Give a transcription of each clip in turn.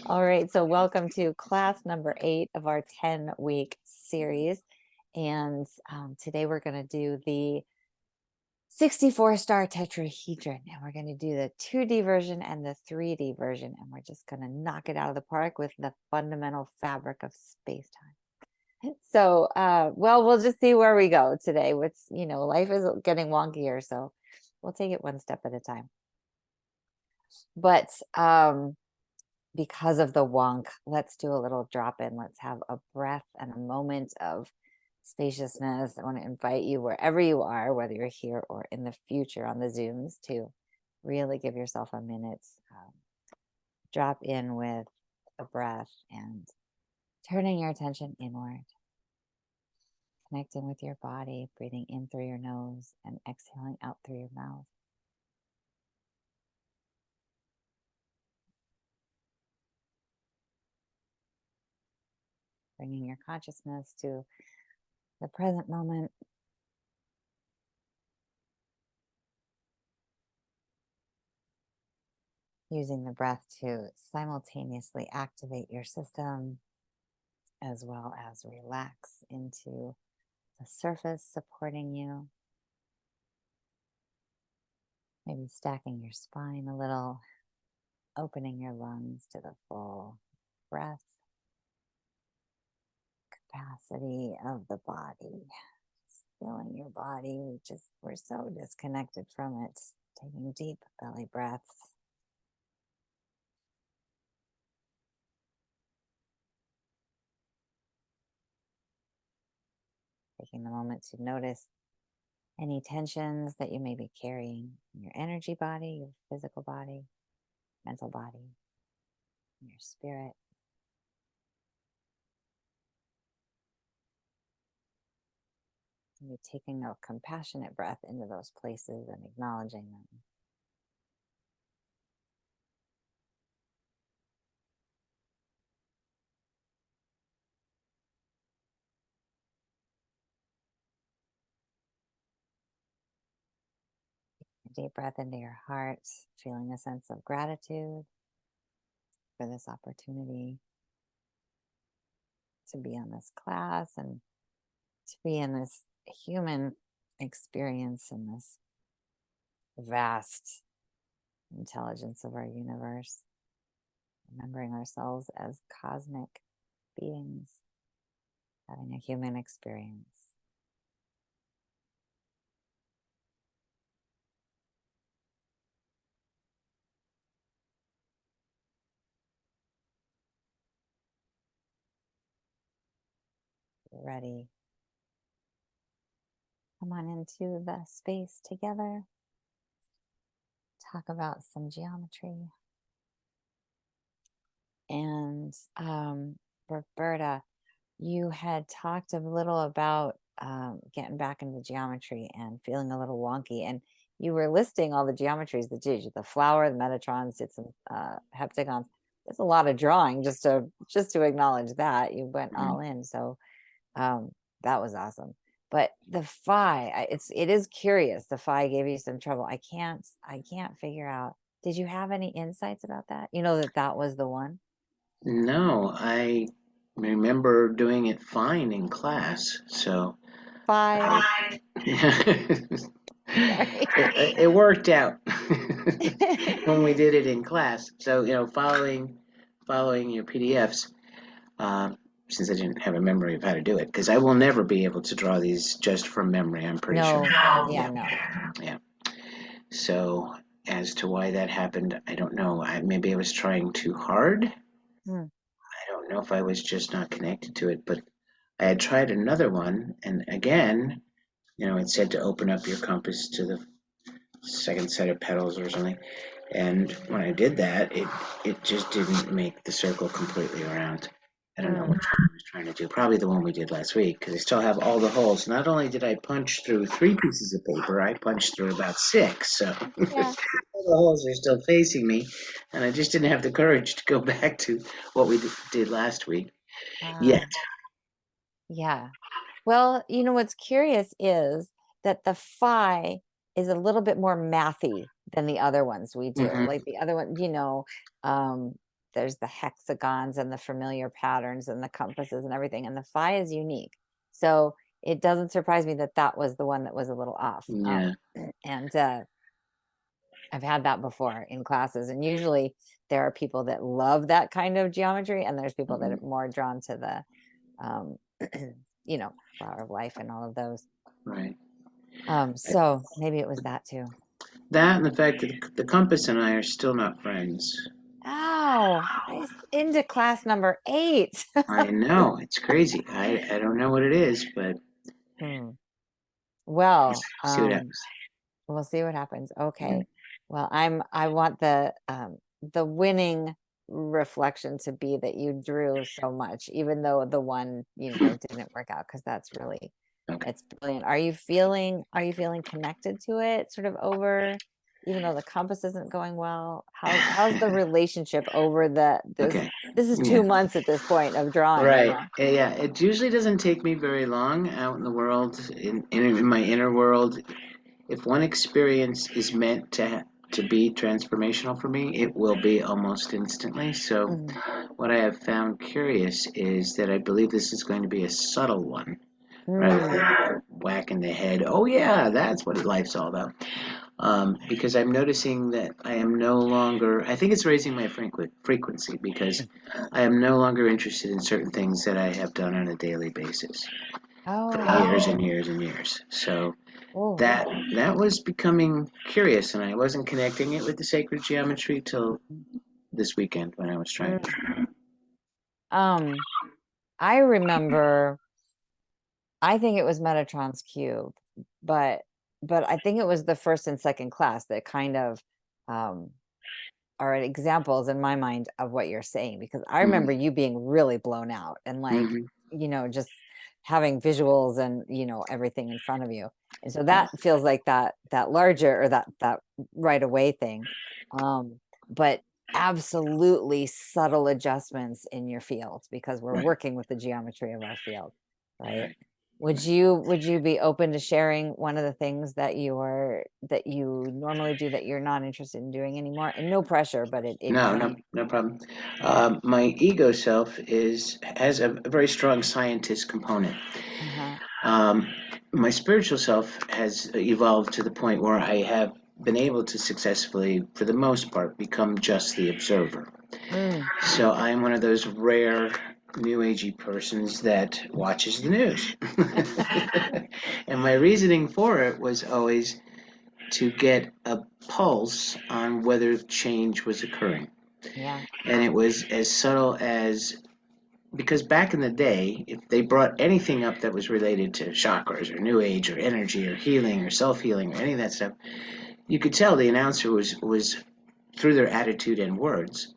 All right, so welcome to class number 8 of our 10-week series. And today we're going to do the 64 star tetrahedron. And we're going to do the 2D version and the 3D version. And we're just going to knock it out of the park with the fundamental fabric of space-time. So, well, we'll just see where we go today. Life is getting wonkier, so we'll take it one step at a time. But because of the wonk, let's do a little drop in. Let's have a breath and a moment of spaciousness. I want to invite you wherever you are, whether you're here or in the future on the Zooms, to really give yourself a minute. Drop in with a breath and turning your attention inward. Connecting with your body, breathing in through your nose and exhaling out through your mouth. Bringing your consciousness to the present moment. Using the breath to simultaneously activate your system as well as relax into the surface supporting you. Maybe stacking your spine a little, opening your lungs to the full breath capacity of the body. Just feeling your body. We're so disconnected from it. Taking deep belly breaths. Taking the moment to notice any tensions that you may be carrying in your energy body, your physical body, mental body, your spirit. And you're taking a compassionate breath into those places and acknowledging them. A deep breath into your heart, feeling a sense of gratitude for this opportunity to be on this class and to be in this human experience in this vast intelligence of our universe. Remembering ourselves as cosmic beings having a human experience. Ready. Come on into the space together. Talk about some geometry. And Roberta, you had talked a little about getting back into geometry and feeling a little wonky. And you were listing all the geometries that did the flower, the Metatrons, did some heptagons. There's a lot of drawing just to acknowledge that you went all in. So that was awesome. But the phi, it is curious. The phi gave you some trouble. I can't figure out. Did you have any insights about that? You know that was the one? No, I remember doing it fine in class. So Phi. Sorry. it worked out when we did it in class. So following your PDFs, since I didn't have a memory of how to do it, because I will never be able to draw these just from memory. I'm pretty sure. No. Yeah, no. Yeah. So as to why that happened, I don't know. Maybe I was trying too hard. Hmm. I don't know if I was just not connected to it, but I had tried another one, and again, it said to open up your compass to the second set of petals or something. And when I did that, it just didn't make the circle completely around. I don't know which one I was trying to do. Probably the one we did last week, because I still have all the holes. Not only did I punch through 3 pieces of paper, I punched through about 6. So Yeah. all the holes are still facing me, and I just didn't have the courage to go back to what we did last week yet. Yeah. Well, what's curious is that the phi is a little bit more mathy than the other ones we do. Hmm. Like the other one, um, there's the hexagons and the familiar patterns and the compasses and everything, and the phi is unique. So it doesn't surprise me that that was the one that was a little off. Yeah. And I've had that before in classes, and usually there are people that love that kind of geometry, and there's people that Hmm. are more drawn to the, um, flower of life and all of those. Right. So maybe it was that too. That and the fact that the compass and I are still not friends. Oh, into class number 8. I know, it's crazy. I don't know what it is, but Hmm. Well, see what happens. we'll see what happens. Yeah. Okay. Well, I want the winning reflection to be that you drew so much, even though the one, didn't work out, because that's really, Okay. it's brilliant. Are you feeling connected to it sort of over, even though the compass isn't going well? How's the relationship over Okay. this is Yeah. 2 months at this point of drawing, Right. Yeah. It usually doesn't take me very long out in the world, in my inner world. If one experience is meant to be transformational for me, it will be almost instantly. So, Mhm. what I have found curious is that I believe this is going to be a subtle one, rather than Mm, whack in the head. Oh yeah, that's what life's all about. Because I'm noticing that I am no longer. I think it's raising my frequency because I am no longer interested in certain things that I have done on a daily basis for oh, years and years and years. So oh. that was becoming curious, and I wasn't connecting it with the sacred geometry till this weekend when I was trying Mm. to. Um, I remember, I think it was Metatron's cube, but I think it was the first and second class that kind of um are examples in my mind of what you're saying, because I remember Hmm. you being really blown out and like, Hmm. just having visuals and, everything in front of you. And so Yeah. that feels like that larger, or that right away thing. But absolutely subtle adjustments in your field, because we're Right. working with the geometry of our field, right? Right. Would Right. you be open to sharing one of the things that you normally do that you're not interested in doing anymore? And no pressure, but it No, no, can. no problem. My ego self has a very strong scientist component. Uh-huh. Um, my spiritual self has evolved to the point where I have been able to successfully, for the most part, become just the observer. Mm. So I am one of those rare new agey persons that watches the news. And my reasoning for it was always to get a pulse on whether change was occurring. Yeah. And it was as subtle as, because back in the day, if they brought anything up that was related to chakras or new age or energy or healing or self-healing or any of that stuff, you could tell the announcer was through their attitude and words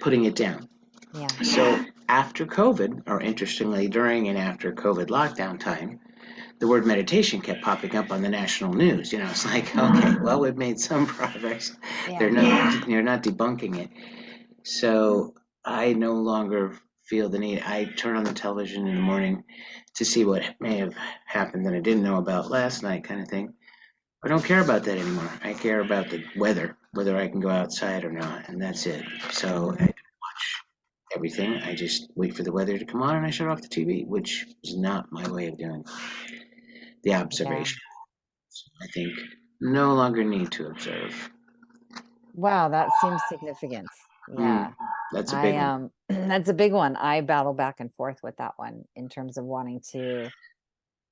putting it down. Yeah. So after COVID, or interestingly during and after COVID lockdown time, the word meditation kept popping up on the national news. It's like, okay, well, we've made some progress. Yeah. You're not debunking it. So I no longer feel the need. I turn on the television in the morning to see what may have happened that I didn't know about last night, kind of thing. I don't care about that anymore. I care about the weather, whether I can go outside or not, and that's it. So Mhm. I watch everything. I just wait for the weather to come on and I shut off the TV, which is not my way of doing the Yeah. observation. I think no longer need to observe. Wow, that seems significant. Mm, Yeah. that's a I big one. That's a big one. I battle back and forth with that one in terms of wanting to.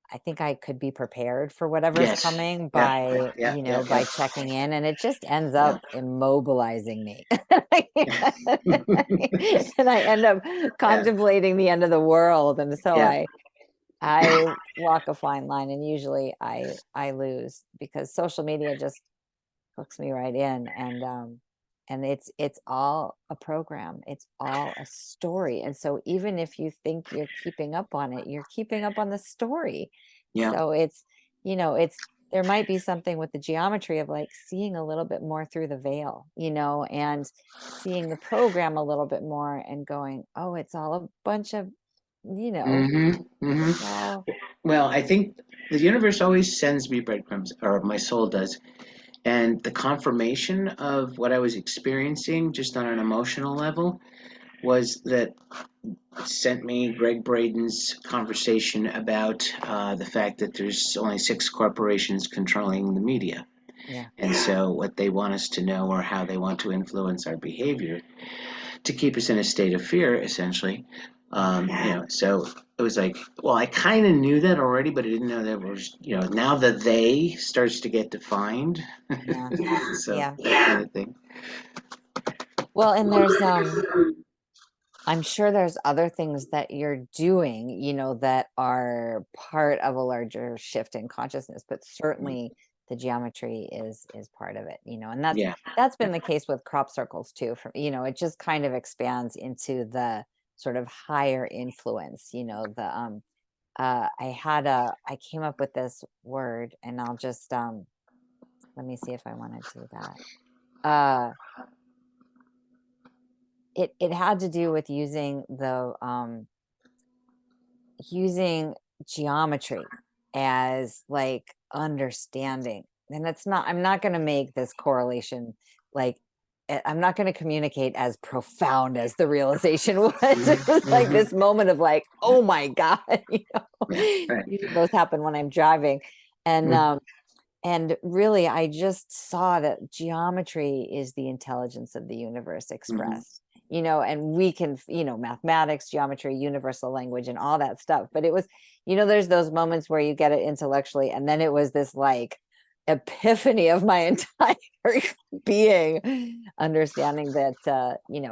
I think I could be prepared for whatever's Yes. coming Yeah. by, Yeah. Yeah. by Yeah. checking in, and it just ends Yeah. up immobilizing me. Yeah. And I end up Yeah. contemplating the end of the world. And so Yeah. I walk a fine line, and usually I lose, because social media just hooks me right in. And it's all a program, it's all a story. And so even if you think you're keeping up on it, you're keeping up on the story. Yeah. So it's there might be something with the geometry of like seeing a little bit more through the veil, and seeing the program a little bit more and going, oh, it's all a bunch of, Mm-hmm. it's Mm-hmm. all. Well, I think the universe always sends me breadcrumbs, or my soul does, And the confirmation of what I was experiencing just on an emotional level was that sent me Greg Braden's conversation about the fact that there's only six corporations controlling the media. Yeah. And so, what they want us to know or how they want to influence our behavior to keep us in a state of fear, essentially. Yeah. So it was like, well, I kind of knew that already, but I didn't know that was, now the they starts to get defined. Yeah. So Yeah. that kind of thing. Well, and there's I'm sure there's other things that you're doing, that are part of a larger shift in consciousness, but certainly the geometry is part of it, and that's Yeah. that's been the case with crop circles too. For it just kind of expands into the sort of higher influence, I came up with this word, and I'll just let me see if I want to do that. It had to do with using geometry as like understanding. And I'm not going to make this correlation like I'm not going to communicate as profound as the realization was. It was like Hmm. this moment of like, oh my God, Yeah. Right. usually those happen when I'm driving. And Mm-hmm. really, I just saw that geometry is the intelligence of the universe Mm-hmm. expressed, and we can, mathematics, geometry, universal language, and all that stuff. But it was, there's those moments where you get it intellectually, and then it was this like epiphany of my entire being, understanding that,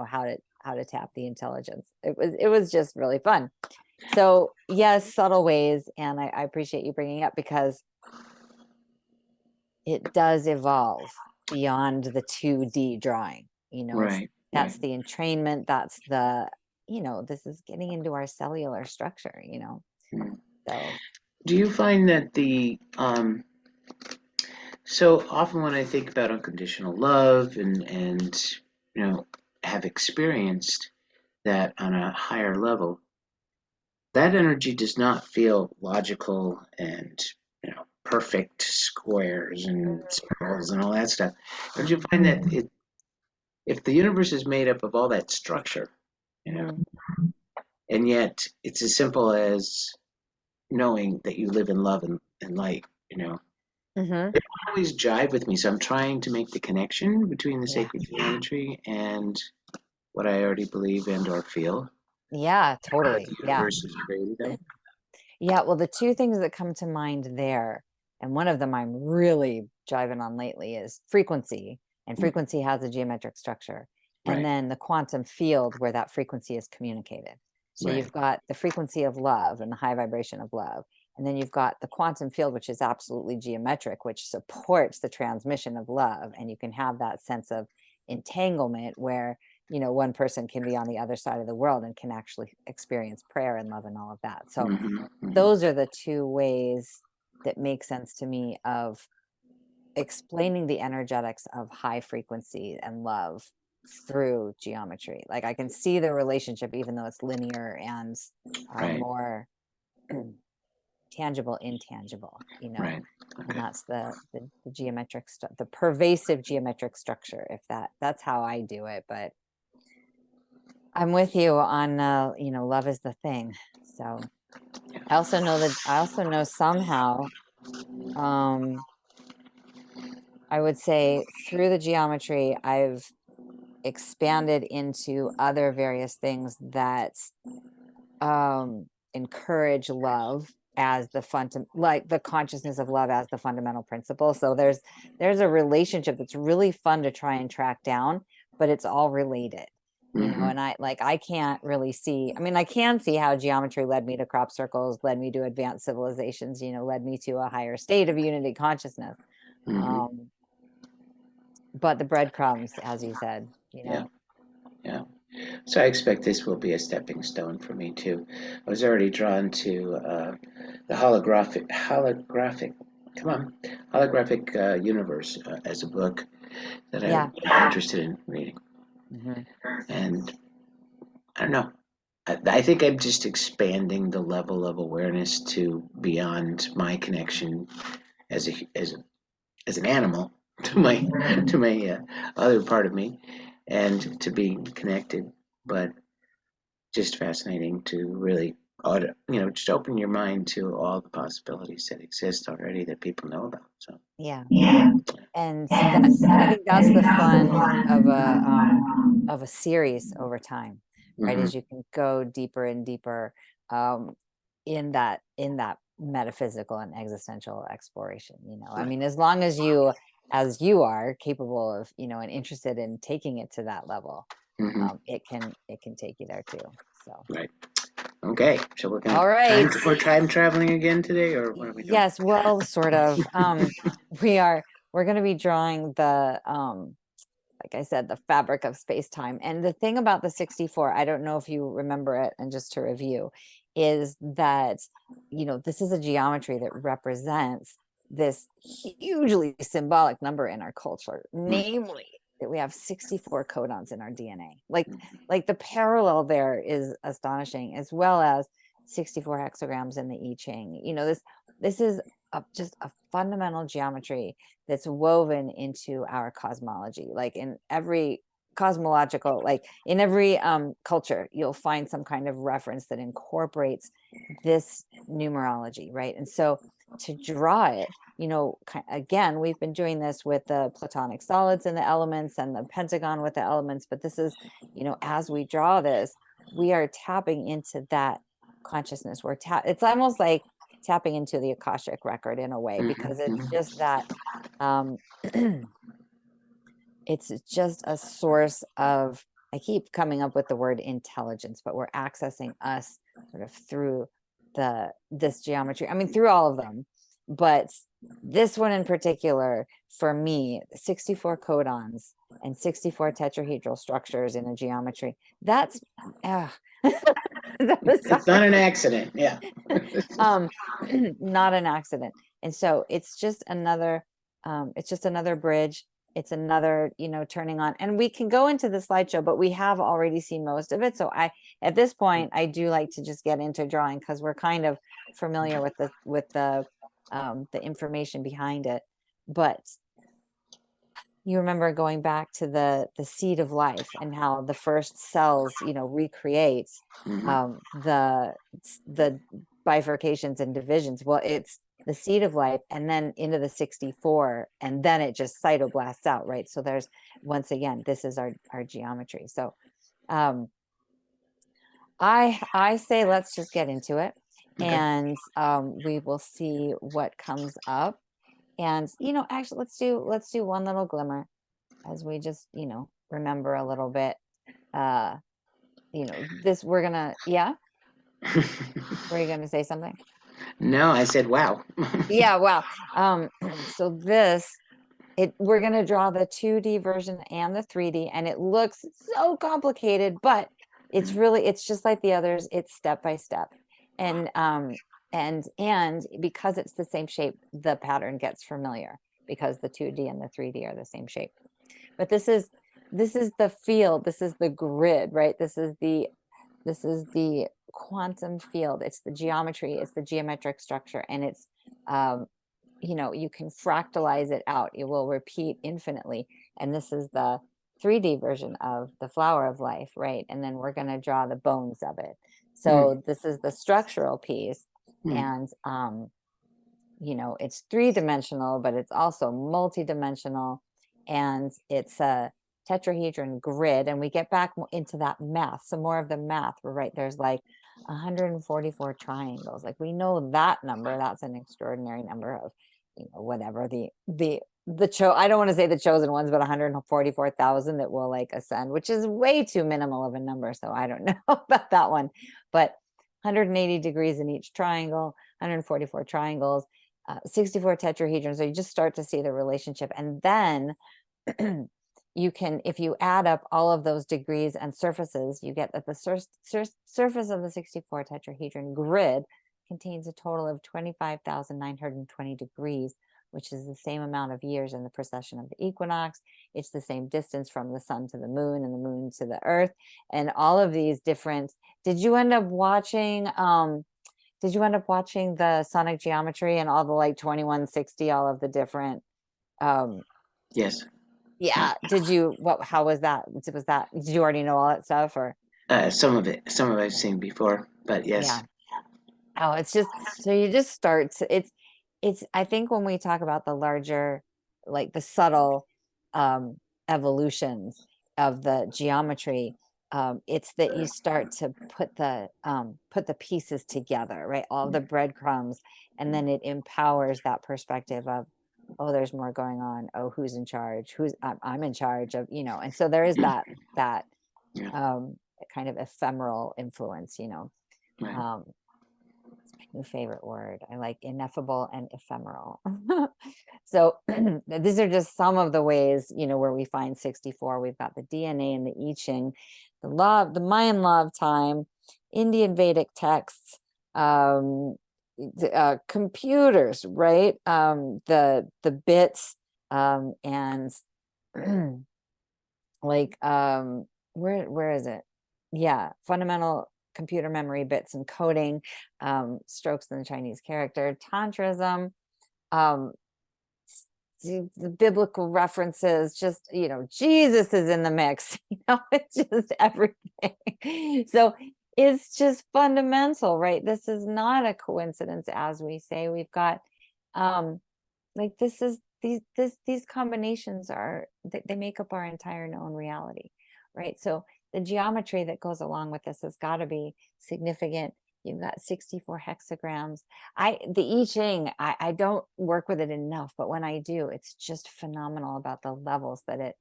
how to tap the intelligence. It was just really fun. So yes, subtle ways, and I appreciate you bringing up because it does evolve beyond the 2D drawing. Right. Right. That's the entrainment, that's the, this is getting into our cellular structure, Mm. so Do you find that so often when I think about unconditional love and you know have experienced that on a higher level, that energy does not feel logical and perfect squares and circles and all that stuff. Don't you find that if the universe is made up of all that structure, you know, mm-hmm. and yet it's as simple as knowing that you live in love and light, Mm-hmm. it won't always jive with me. So I'm trying to make the connection between the Yeah, sacred geometry and what I already believe and or feel yeah, that totally, the yeah. universe is created of. Yeah, well, the two things that come to mind there, and one of them I'm really jiving on lately, is frequency, and Mm, frequency has a geometric structure, and right, then the quantum field where that frequency is communicated. So right. you've got the frequency of love and the high vibration of love, and then you've got the quantum field, which is absolutely geometric, which supports the transmission of love, and you can have that sense of entanglement where one person can be on the other side of the world and can actually experience prayer and love and all of that. So Hmm. Hmm. those are the two ways that make sense to me of explaining the energetics of high frequency and love through geometry. Like I can see the relationship, even though it's linear and Right, more tangible, intangible, right. and Okay. that's the geometric stuff, the pervasive geometric structure. If that's how I do it, but I'm with you on, love is the thing. So I also know somehow, um, I would say through the geometry, I've expanded into other various things that encourage love as the like the consciousness of love as the fundamental principle. So there's a relationship that's really fun to try and track down, but it's all related. Hmm. And I can't really see, I mean, I can see how geometry led me to crop circles, led me to advanced civilizations, led me to a higher state of unity consciousness. Hmm. Um, but the breadcrumbs, as you said, Yeah, yeah. So I expect this will be a stepping stone for me too. I was already drawn to the come on, holographic universe as a book that yeah. I'm interested in reading. Hmm. And I don't know. I think I'm just expanding the level of awareness to beyond my connection as a as an animal to my other part of me, and to be connected. But just fascinating to really, just open your mind to all the possibilities that exist already that people know about. So Yeah. yeah. And that, I think that's the fun of a series over time, right? Hmm. Is you can go deeper and deeper um in that metaphysical and existential exploration, I Right. mean, as you are capable of, and interested in taking it to that level, Hmm. it can take you there too. So, Right. Okay. So we're gonna all right. we're time traveling again today, or what are we doing? Yes, well, sort of. We're going to be drawing the like I said, the fabric of space-time. And the thing about the 64, I don't know if you remember it, and just to review, is that, this is a geometry that represents this hugely symbolic number in our culture, namely that we have 64 codons in our DNA. Like the parallel there is astonishing, as well as 64 hexagrams in the I Ching. This is just a fundamental geometry that's woven into our cosmology. Like in every cosmological, like in every culture, you'll find some kind of reference that incorporates this numerology, right? And so to draw it, again, we've been doing this with the platonic solids and the elements, and the pentagon with the elements, but this is, as we draw this, we are tapping into that consciousness. It's almost like tapping into the Akashic record in a way, because it's Hmm. just that um it's just a source of, I keep coming up with the word intelligence, but we're accessing us sort of through this geometry. I mean, through all of them, but this one in particular, for me, 64 codons and 64 tetrahedral structures in a geometry, that's uh, It's not an accident. Yeah. um not an accident. And so it's just another bridge. It's another, turning on, and we can go into the slideshow, but we have already seen most of it. So at this point, I do like to just get into drawing, because we're kind of familiar with the information behind it. But you remember going back to the seed of life, and how the first cells, recreates Hmm. the bifurcations and divisions. Well, it's the seed of life, and then into the 64, and then it just cytoblasts out, right? So there's, once again, this is our geometry. So um I say let's just get into it, Okay. and we will see what comes up. And actually, let's do one little glimmer, as we just, remember a little bit. Uh, this we're gonna, yeah, were you gonna say something? No, I said, wow. Yeah, wow. So we're gonna draw the 2D version and the 3D, and it looks so complicated, but it's just like the others. It's step by step. And because it's the same shape, the pattern gets familiar, because the 2D and the 3D are the same shape. But this is the field, this is the grid, right? This is the quantum field. It's the geometry, it's the geometric structure, and it's um you can fractalize it out. It will repeat infinitely. And this is the 3D version of the flower of life, right? And then we're going to draw the bones of it. Mm, So this is the structural piece. mm, And it's three-dimensional, but it's also multi-dimensional, and it's a tetrahedron grid. And we get back into that math, some more of the math. We're right, there's like 144 triangles. Like, we know that number. That's an extraordinary number of, whatever I don't want to say the chosen ones, but 144,000 that will like ascend, which is way too minimal of a number. So I don't know about that one. But 180 degrees in each triangle, 144 triangles, 64 tetrahedrons. So you just start to see the relationship. And then you can, if you add up all of those degrees and surfaces, you get that the surface of the 64 tetrahedron grid contains a total of 25,920 degrees, which is the same amount of years in the precession of the equinox. It's the same distance from the sun to the moon, and the moon to the earth, and all of these different. Did you end up watching the sonic geometry and all the, like, 2160, all of the different um Yes. Yeah. Did you, how was that? Did you already know all that stuff or? Some of I've seen before, but yes. Yeah. Oh, it's just, so you just start to, I think when we talk about the larger, like the subtle um, evolutions of the geometry, it's that you start to put the pieces together, right? All the breadcrumbs, and then it empowers that perspective of, oh, there's more going on. Oh, who's in charge? I'm in charge of, and so there is that Yeah. um, kind of ephemeral influence, Right. um, new favorite word. I like ineffable and ephemeral. So these are just some of the ways, where we find 64. We've got the DNA and the I Ching, the Mayan law of time, Indian Vedic texts, computers, right? The bits, and like where is it? Yeah, fundamental computer memory, bits and coding, strokes in the Chinese character, tantrism, um the biblical references, just Jesus is in the mix. It's just everything. So it's just fundamental, right? This is not a coincidence, as we say. We've got like this is these combinations are they make up our entire known reality, right? So the geometry that goes along with this has got to be significant. You've got 64 hexagrams. The I Ching, I don't work with it enough, but when I do, it's just phenomenal about the levels that it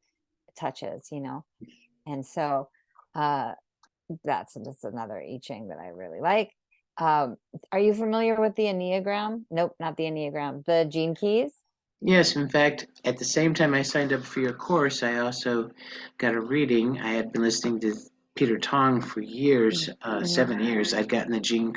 touches, and so that's just another I Ching that I really like. um are you familiar with the Enneagram? Nope, not the Enneagram, the gene keys. Yes, in fact, at the same time I signed up for your course, I also got a reading. I had been listening to Peter Tong for years, Mhm. 7 years. I'd gotten the Gene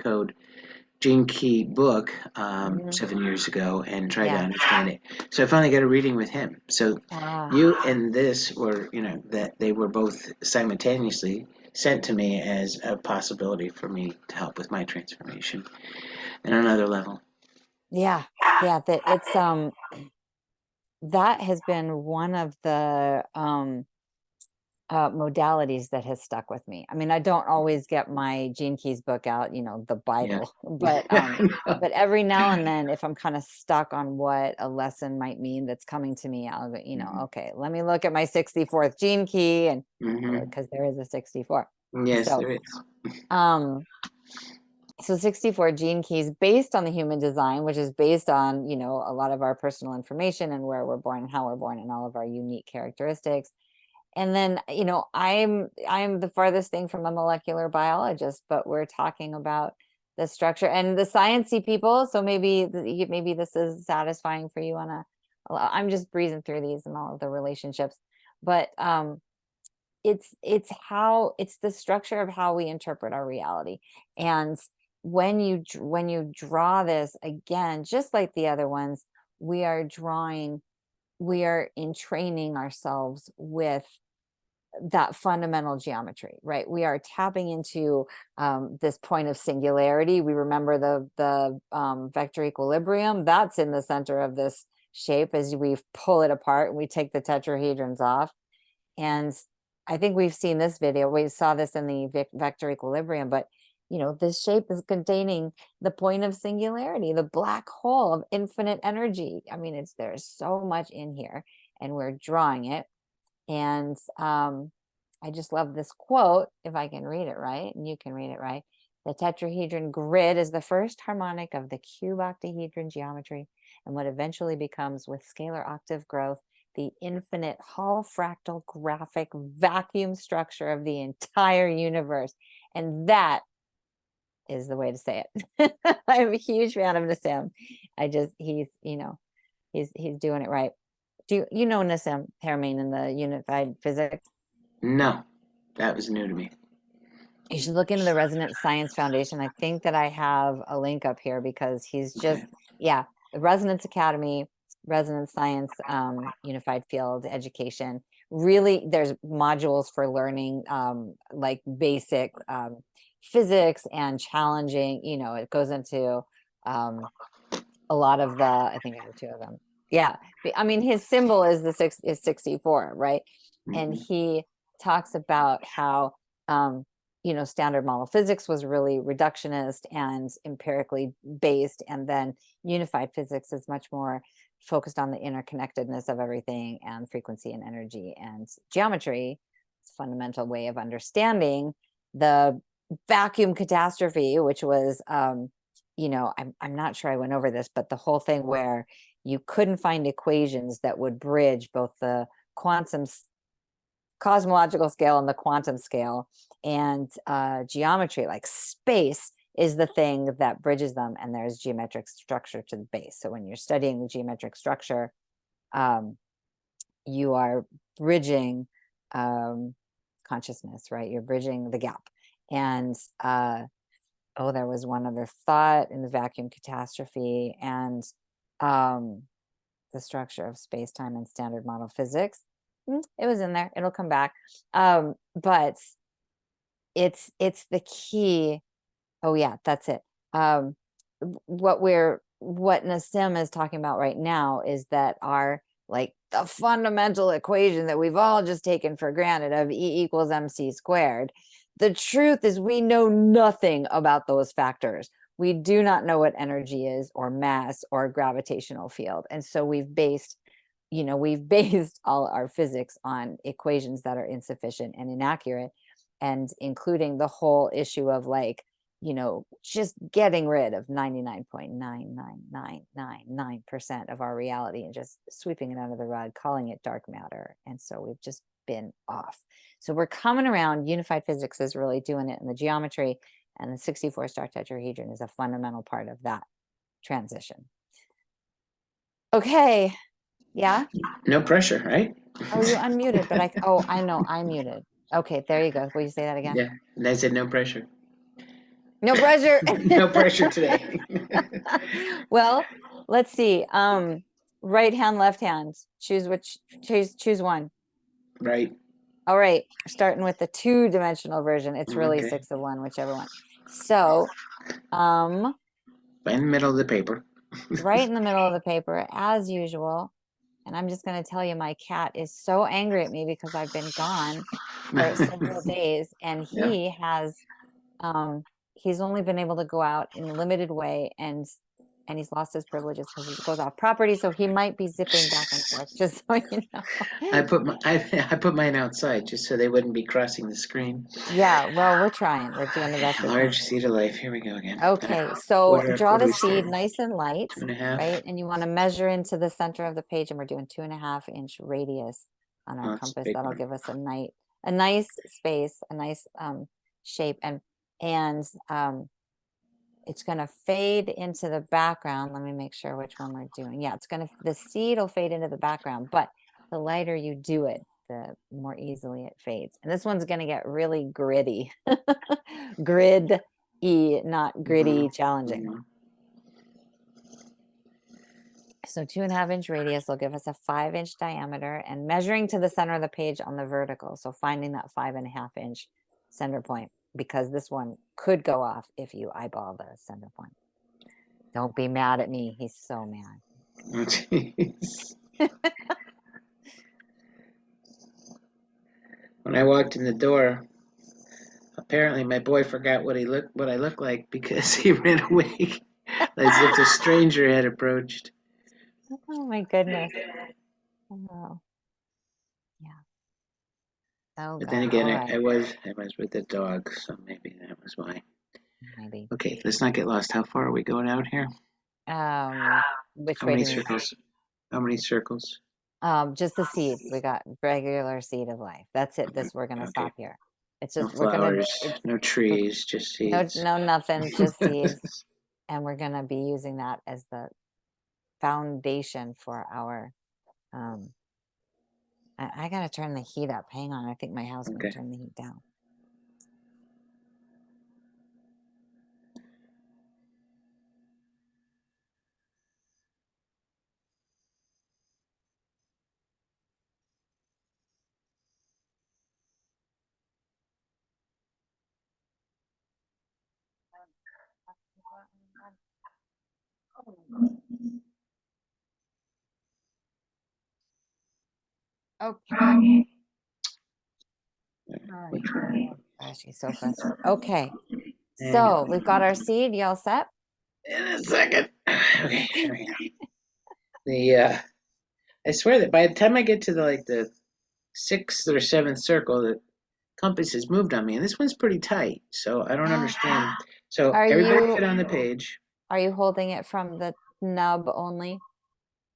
Key book Mhm. 7 years ago and tried to Yeah. understand it. So I finally got a reading with him. So Ah, you and this were, that they were both simultaneously sent to me as a possibility for me to help with my transformation at another level. yeah. Yeah, that it's that has been one of the modalities that has stuck with me. I mean, I don't always get my Gene Keys book out, the Yeah. Bible, but every now and then, if I'm kind of stuck on what a lesson might mean that's coming to me, I'll go, Mhm. okay, let me look at my 64th Gene Key, and Mhm. because there is a 64. Yes, So there is. um so 64 gene keys based on the human design, which is based on a lot of our personal information and where we're born and how we're born and all of our unique characteristics. And then I'm the farthest thing from a molecular biologist, but we're talking about the structure and the sciencey people. So maybe this is satisfying for you on I'm just breezing through these and all of the relationships, but it's the structure of how we interpret our reality. And when you draw this again, just like the other ones, we are drawing, we are entraining ourselves with that fundamental geometry, right? We are tapping into this point of singularity. We remember the vector equilibrium that's in the center of this shape as we pull it apart and we take the tetrahedrons off. And I think we've seen this video. We saw this in the vector equilibrium, but this shape is containing the point of singularity, the black hole of infinite energy. I mean, there's so much in here, and we're drawing it. And I just love this quote, if I can read it right, and you can read it right. The tetrahedron grid is the first harmonic of the cube octahedron geometry, and what eventually becomes, with scalar octave growth, the infinite Hall fractal graphic vacuum structure of the entire universe. And that is the way to say it. I'm a huge fan of Nassim. He's doing it right. Do you know Nassim Haramein in the unified physics? No, that was new to me. You should look into the Resonance Science Foundation. I think that I have a link up here because he's just, Okay. yeah, the Resonance Academy, Resonance Science, Unified Field Education. Really, there's modules for learning like basic physics and challenging, it goes into a lot of I think I have two of them. Yeah. I mean, his symbol is is 64, right? And Mhm. he talks about how standard model physics was really reductionist and empirically based, and then unified physics is much more focused on the interconnectedness of everything and frequency and energy and geometry. It's a fundamental way of understanding the vacuum catastrophe, which was I'm not sure I went over this, but the whole thing where you couldn't find equations that would bridge both the quantum cosmological scale and the quantum scale, and geometry, like space is the thing that bridges them, and there's geometric structure to the base. So when you're studying the geometric structure, you are bridging consciousness, right? You're bridging the gap. And there was one other thought in the vacuum catastrophe and the structure of space-time and standard model physics. It was in there. It'll come back. But it's the key. Oh yeah, that's it. What Nassim is talking about right now is that our, like, the fundamental equation that we've all just taken for granted of E equals mc squared. The truth is we know nothing about those factors. We do not know what energy is, or mass, or gravitational field. And so we've based all our physics on equations that are insufficient and inaccurate, and including the whole issue of, like, just getting rid of 99.99999% of our reality and just sweeping it under the rug, calling it dark matter. And so we've just been off. So we're coming around. Unified physics is really doing it in the geometry, and the 64 star tetrahedron is a fundamental part of that transition. Okay. Yeah. No pressure, right? Oh, you unmuted, but I know I muted. Okay, there you go. Will you say that again? Yeah, and I said no pressure. No pressure. No pressure today. Well, let's see. Right hand, left hand. Choose one. Right. All right, starting with the two-dimensional version. It's really Okay. 6 of 1, whichever one. So, In the middle of the paper. right in the middle of the paper, as usual. And I'm just going to tell you, my cat is so angry at me because I've been gone for several days, and Yeah. he's only been able to go out in a limited way, and he's lost his privileges because he goes off property, so he might be zipping back and forth, just so you know. I put mine outside just so they wouldn't be crossing the screen. Yeah, well, we're doing the best we can. Large seed of life. Here we go again. Okay, so draw What do the we start? seed nice and light, 2.5. right? And you want to measure into the center of the page, and we're doing 2.5-inch radius on our Oh, that's a compass. big That'll one. give us a nice space, a nice shape, and it's going to fade into the background. Let me make sure which one we're doing. Yeah, the seed will fade into the background, but the lighter you do it, the more easily it fades. And this one's going to get really gritty. Grid-y, not gritty, challenging. Mhm. So 2.5-inch radius will give us a 5-inch diameter, and measuring to the center of the page on the vertical. So finding that 5.5-inch center point, because this one could go off if you eyeball the center point. Don't be mad at me. He's so mad. Oh, jeez. When I walked in the door, apparently my boy forgot what I looked like because he ran away as if a stranger had approached. Oh my goodness. Oh, yeah. Oh But then God. again, All right. I was with the dog, so maybe that was why. Maybe. Okay, let's not get lost. How far are we going out here? Which How way many do you mean? circles? How many circles? Just the seed. We got regular seed of life. That's it. We're gonna Okay. stop here. It's No just flowers, it's no we're, trees, just seeds. no nothing, just seeds. And we're gonna be using that as the foundation for our I gotta turn the heat up. Hang on. I think my house might Okay. turn the heat down. Okay. All right. Oh, gosh, he's so frustrated. Okay. Hang So on. we've got our seed. You all set? In a second. Okay, here we go. I swear that by the time I get to the sixth or seventh circle, the compass has moved on me, and this one's pretty tight, so I don't understand. So Are everybody you get on the page. holding it from the nub only?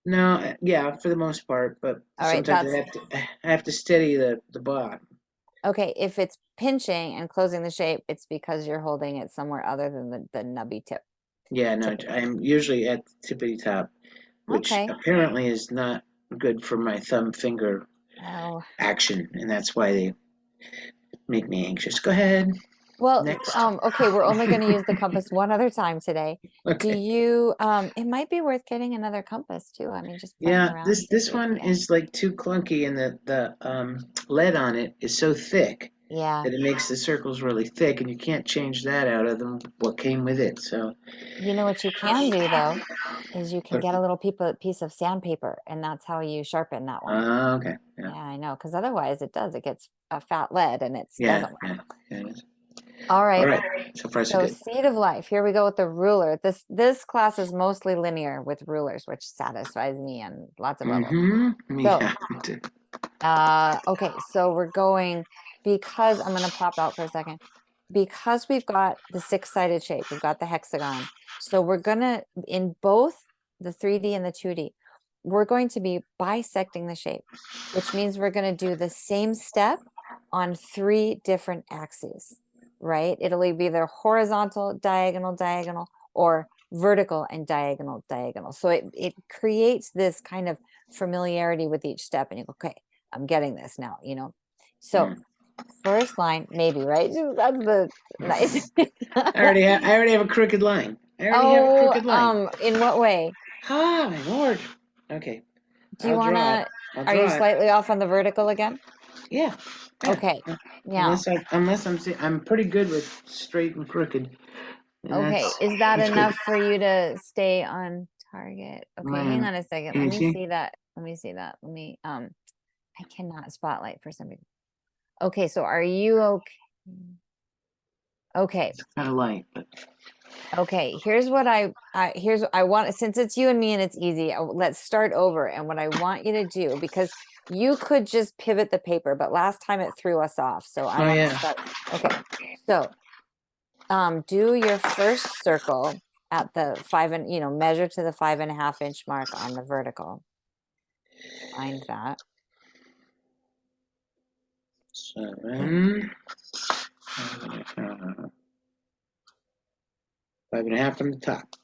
No, yeah, for the most part, but All right, sometimes I have to steady the bottom. okay. If it's pinching and closing the shape, it's because you're holding it somewhere other than the nubby tip. Yeah, no, I'm usually at the tippity top, which Okay. apparently is not good for my thumb finger Oh, action, and that's why they make me anxious. Go ahead. well, Next. okay, we're only going to use the compass one other time today. Do Okay. you, it might be worth getting another compass too. I mean, just playing Yeah, around this to see this if, one yeah. is like too clunky, and the lead on it is so thick Yeah. that it makes the circles really thick, and you can't change that out of them what came with it. So, You know what you can do though, is you can but, get a little piece of sandpaper and that's how you sharpen that one. okay, yeah, Yeah, I know, because otherwise it gets a fat lead and it yeah, doesn't work. yeah, yeah. It is. All All right. right, so far so So good. seed of life. Here we go with the ruler. This class is mostly linear with rulers, which satisfies me on lots of levels. Me, So yeah, me too. okay, so we're going, because I'm going to pop out for a second, because we've got the six-sided shape, we've got the hexagon. So we're going to, in both the 3D and the 2D, we're going to be bisecting the shape, which means we're going to do the same step on three different axes, right? It'll be either horizontal, diagonal, diagonal, or vertical and diagonal, diagonal. So it creates this kind of familiarity with each step, and you go, okay, I'm getting this now, you know. So Mm. first line, maybe, right? That's the nice. I already have a crooked line. I already have a Oh, crooked line. in what way? Ah, my lord. Okay, Do you I'll draw it. wanna, I'll are you draw it. slightly off on the vertical again? Yeah, yeah. Okay. Yeah. Now, I'm pretty good with straight and crooked, and okay, is that that's good. enough for you to stay on target? Okay, hang Man, on a second. can Let you me see? see that. Let me see that. Let me, I cannot spotlight for some reason. Okay, so are you okay? Okay. It's kind of light, but Okay, here's what I want, since it's you and me and it's easy, let's start over. And what I want you to do, because you could just pivot the paper, but last time it threw us off. So I oh want to yeah. start. Okay. So do your first circle at the measure to the 5.5 inch mark on the vertical. Find that. 7, 5.5 from the top.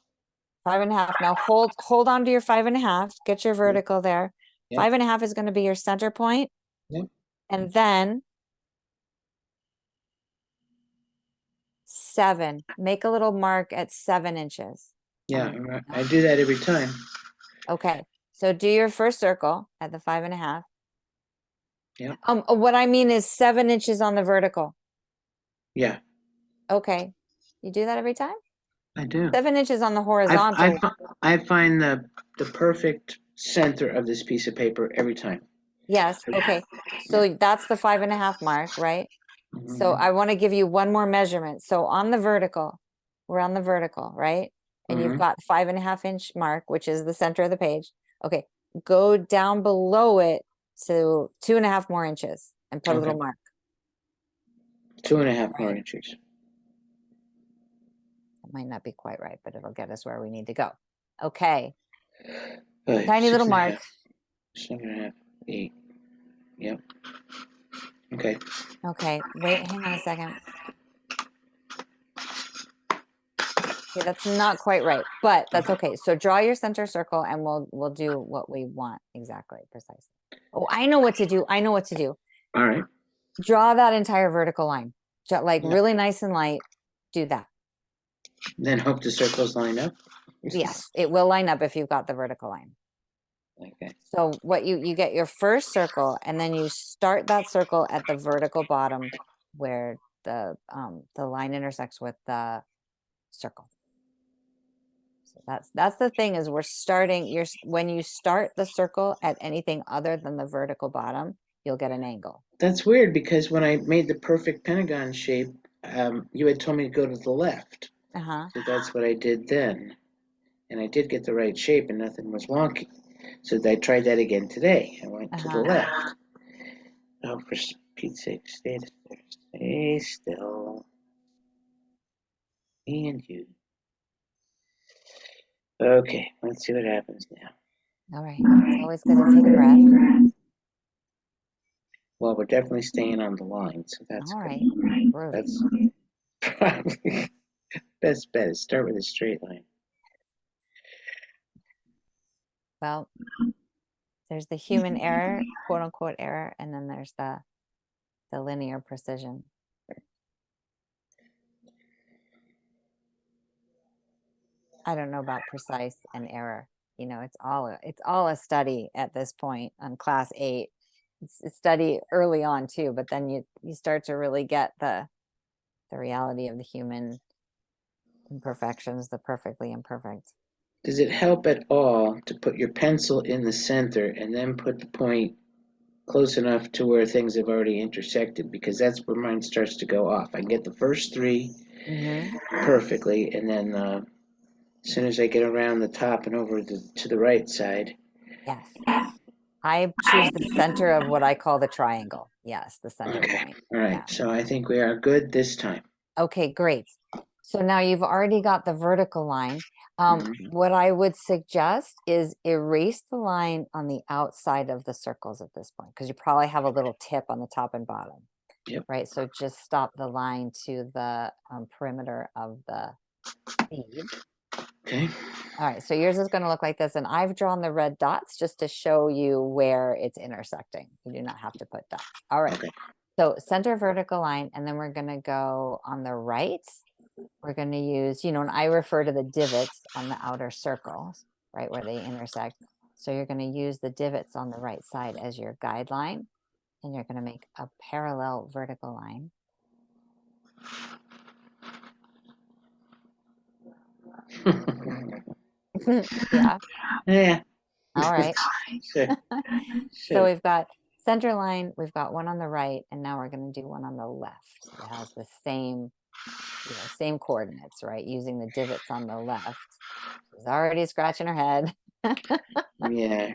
5.5. Now hold on to your 5.5. Get your Yep. vertical there. Yep. 5.5 is going to be your center point, Yep. and then 7. Make a little mark at 7 inches. Yeah, No. I do that every time. Okay. So do your first circle at the 5.5. Yep. What I mean is 7 inches on the vertical. Yeah, Okay. You do that every time? I do. 7 inches on the I, I, horizontal. fi- I find the perfect center of this piece of paper every time. Yes. Okay. Yeah. So that's the 5.5 mark, right? So Mm-hmm. I want to give you one more measurement. So on the vertical, we're on the vertical, right? And you've Mm-hmm. got 5.5 inch mark, which is the center of the page. Okay. Go down below it to 2.5 more inches and put a Okay. little mark. 2.5 more Right. inches. It might not be quite right, but it'll get us where we need to go. Okay. Right. Tiny little Six and a mark. half. 7.5. 8. Yep. Okay. Okay. Wait, hang on a second. Okay, that's not quite right, but that's okay. So draw your center circle and we'll do what we want exactly, precisely. Oh, I know what to do. I know what to do. All right. Draw that entire vertical line. Like Yeah. really nice and light. Do that. Then hope the circles line up. Yes, it will line up if you've got the vertical line. Okay. So what you get your first circle and then you start that circle at the vertical bottom where the line intersects with the circle. So That's the thing is we're starting, when you start the circle at anything other than the vertical bottom, you'll get an angle. That's weird because when I made the perfect pentagon shape, you had told me to go to the left. Uh-huh. So that's what I did then. And I did get the right shape and nothing was wonky. So I tried that again today. I went to the left. Oh, for Pete's sake, stay still. Me and you. Okay, let's see what happens now. All right. It's always good to take a breath. Well, we're definitely staying on the line, so that's All good. right. Groovy. That's probably best bet is start with a straight line. Well, there's the human error, quote unquote error, and then there's the linear precision. I don't know about precise and error. You know, it's all a study at this point on class 8. It's a study early on too, but then you start to really get the reality of the human imperfections, the perfectly imperfect. Does it help at all to put your pencil in the center and then put the point close enough to where things have already intersected? Because that's where mine starts to go off. I can get the first 3 perfectly, and then as soon as I get around the top and over to the right side. Yes. I choose the center of what I call the triangle. Yes, the center point. All right, Yeah. so I think we are good this time. Okay, great. So now you've already got the vertical line. What I would suggest is erase the line on the outside of the circles at this point, because you probably have a little tip on the top and bottom. Yep. Right. So just stop the line to the perimeter of the seed. Okay. All right. So yours is going to look like this. And I've drawn the red dots just to show you where it's intersecting. You do not have to put dots. All right. Okay. So center vertical line, and then we're going to go on the right. We're going to use, and I refer to the divots on the outer circles, right, where they intersect. So you're going to use the divots on the right side as your guideline, and you're going to make a parallel vertical line. Yeah. Yeah. All right. Sure. So we've got center line, we've got one on the right, and now we're going to do one on the left. It has the same, same coordinates, right? Using the divots on the left. She's already scratching her head. Yeah.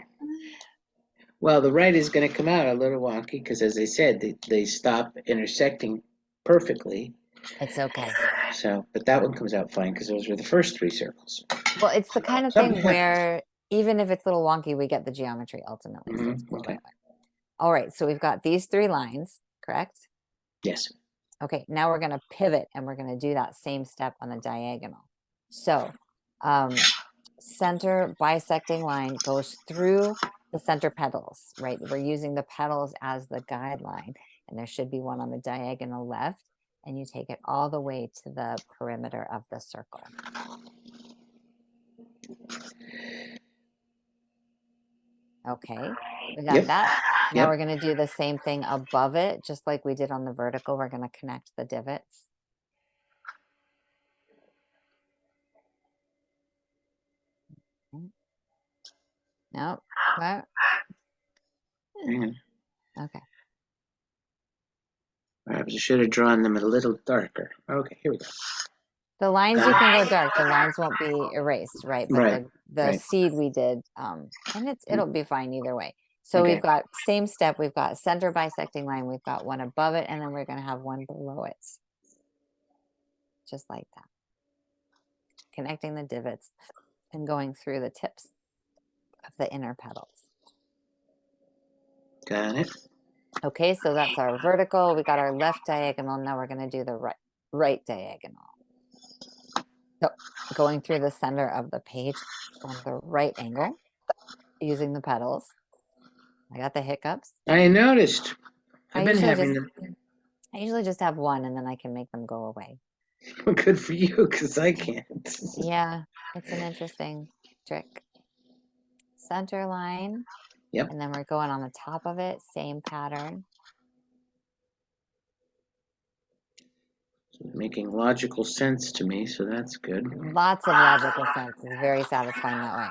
Well, the right is going to come out a little wonky because, as I said, they stop intersecting perfectly. It's okay. So, but that one comes out fine because those were the first 3 circles. Well, it's the kind of thing where even if it's a little wonky, we get the geometry ultimately. So it's cool Okay. that way. All right. So we've got these 3 lines, correct? Yes. Okay. Now we're going to pivot and we're going to do that same step on the diagonal. So center bisecting line goes through the center petals, right? We're using the petals as the guideline, and there should be one on the diagonal left, and you take it all the way to the perimeter of the circle. Okay, we got that. Now we're going to do the same thing above it, just like we did on the vertical. We're going to connect the divots. No. Okay. Perhaps I should have drawn them a little darker. Okay, here we go. The lines you can go dark. The lines won't be erased, right? But the seed we did, and it'll be fine either way. So we've got same step. We've got center bisecting line. We've got one above it, and then we're going to have one below it. Just like that. Connecting the divots and going through the tips of the inner petals. Got it. Okay, so that's our vertical. We got our left diagonal. Now we're going to do the right diagonal. So going through the center of the page on the right angle, using the petals. I got the hiccups. I noticed. I've been having them. I usually just have one and then I can make them go away. Well, good for you, because I can't. Yeah, it's an interesting trick. Center line. Yep. And then we're going on the top of it, same pattern. Making logical sense to me, so that's good. Lots of logical sense. It's very satisfying that way.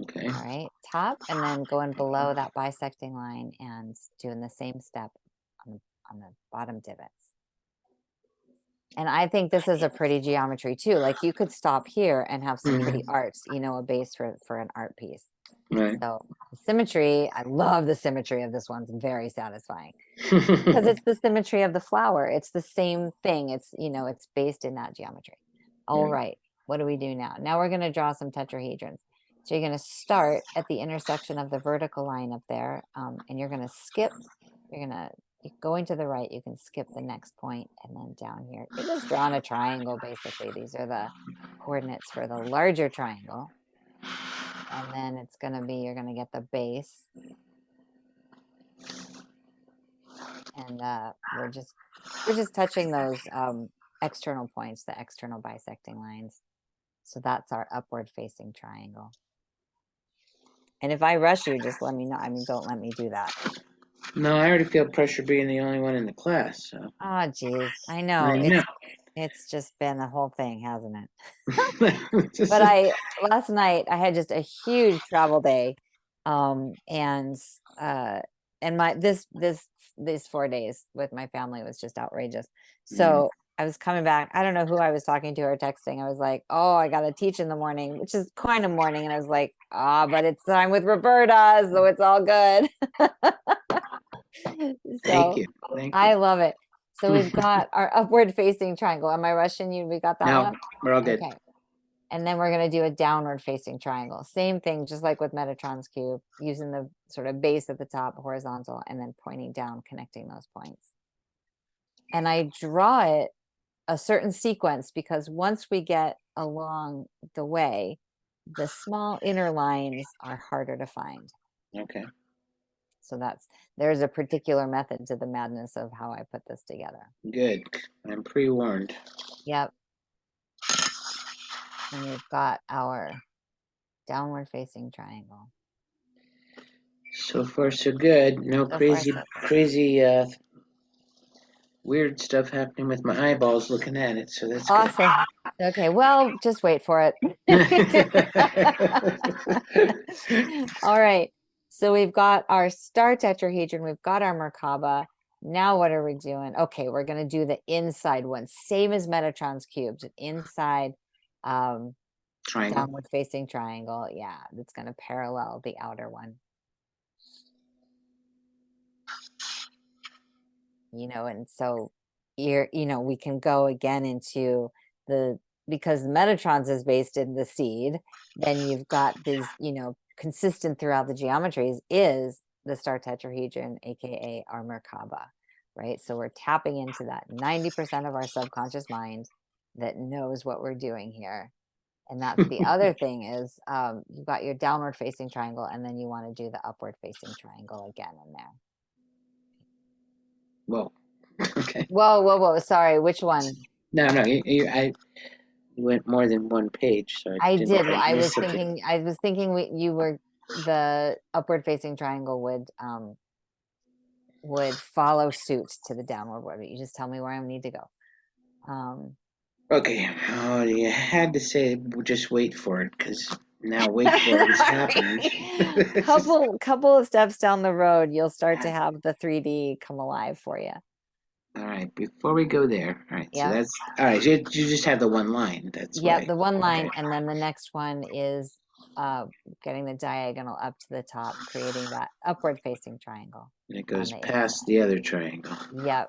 Okay. All right, top, and then going below that bisecting line and doing the same step on the bottom divots. And I think this is a pretty geometry too. Like you could stop here and have some pretty arts, you know, a base for an art piece. Right. So the symmetry, I love the symmetry of this one. It's very satisfying because it's the symmetry of the flower. It's the same thing. It's, you know, it's based in that geometry. All Yeah. right, what do we do now? Now we're going to draw some tetrahedrons. So you're going to start at the intersection of the vertical line up there, and you're going to skip. You're going to going to the right. You can skip the next point, and then down here, you're just drawing a triangle. Basically, these are the coordinates for the larger triangle. And then it's going to be, you're going to get the base. And we're just touching those external points, the external bisecting lines. So that's our upward facing triangle. And if I rush you, just let me know. I mean, don't let me do that. No, I already feel pressure being the only one in the class. So. Oh, geez. I know. I know. It's just been a whole thing, hasn't it? But last night I had just a huge travel day. And these 4 days with my family was just outrageous. So I was coming back. I don't know who I was talking to or texting. I was like, oh, I got to teach in the morning, which is kind of morning. And I was like, but it's time with Roberta, so it's all good. Thank you. I love it. So we've got our upward facing triangle. Am I rushing you? We got that No, one? we're all good. Okay. And then we're going to do a downward facing triangle. Same thing, just like with Metatron's cube, using the sort of base at the top, horizontal, and then pointing down, connecting those points. And I draw it a certain sequence because once we get along the way, the small inner lines are harder to find. Okay. So there's a particular method to the madness of how I put this together. Good. I'm pre-warned. Yep. And we've got our downward facing triangle. So far, so good. No crazy weird stuff happening with my eyeballs looking at it. So that's awesome. Good. Okay, well, just wait for it. All right. So we've got our star tetrahedron. We've got our Merkaba. Now what are we doing? Okay, we're going to do the inside one. Same as Metatron's cubes. An inside triangle. Downward facing triangle. Yeah, that's going to parallel the outer one. You know, and so we can go again into because Metatrons is based in the seed, then you've got these, consistent throughout the geometries is the star tetrahedron, aka our Merkaba, right? So we're tapping into that 90% of our subconscious mind that knows what we're doing here. And that's the other thing is you've got your downward facing triangle, and then you want to do the upward facing triangle again in there. Whoa. Okay. Whoa. Sorry, which one? No, you went more than one page, so I did. I was thinking you were the upward facing triangle would follow suit to the downward one. You just tell me where I need to go. Okay. Oh, you had to say just wait for it because now wait for it is happening. couple of steps down the road, you'll start to have the 3D come alive for you. All right, before we go there, all right, yep. So that's, all right, you just have the one line, that's yeah, why. the one line, okay. And then the next one is getting the diagonal up to the top, creating that upward facing triangle. And it goes past the other triangle. Yep.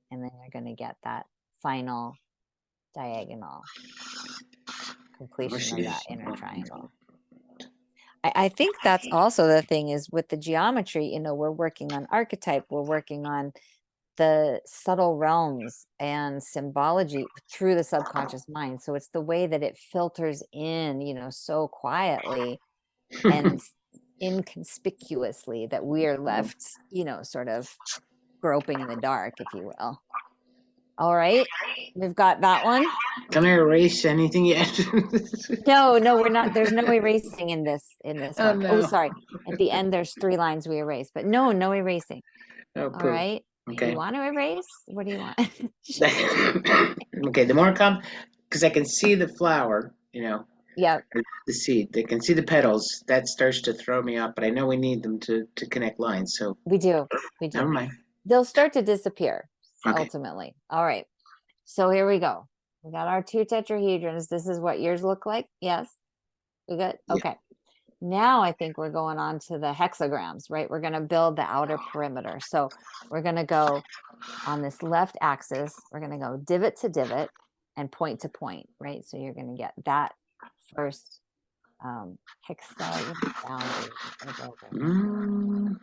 And then you're going to get that final diagonal completion of that inner triangle. I think that's also the thing is with the geometry, we're working on archetype, we're working on the subtle realms and symbology through the subconscious mind. So it's the way that it filters in, so quietly and inconspicuously that we are left, sort of groping in the dark, if you will. All right, we've got that one. Can I erase anything yet? No, we're not. There's no erasing in this one. No. Oh, sorry. At the end, there's 3 lines we erase, but no erasing. Oh, all right. Okay. You want to erase? What do you want? Okay, the more because I can see the flower, Yep, or the seed. I can see the petals. That starts to throw me off, but I know we need them to connect lines. So we do. We never do. mind. They'll start to disappear Okay. ultimately. All right. So here we go. We got our 2 tetrahedrons. This is what yours look like. Yes. We good? Yeah. Okay. Now I think we're going on to the hexagrams, right? We're going to build the outer perimeter. So we're going to go on this left axis. We're going to go divot to divot and point to point, right? So you're going to get that first hexagon boundary that we're building. Mm.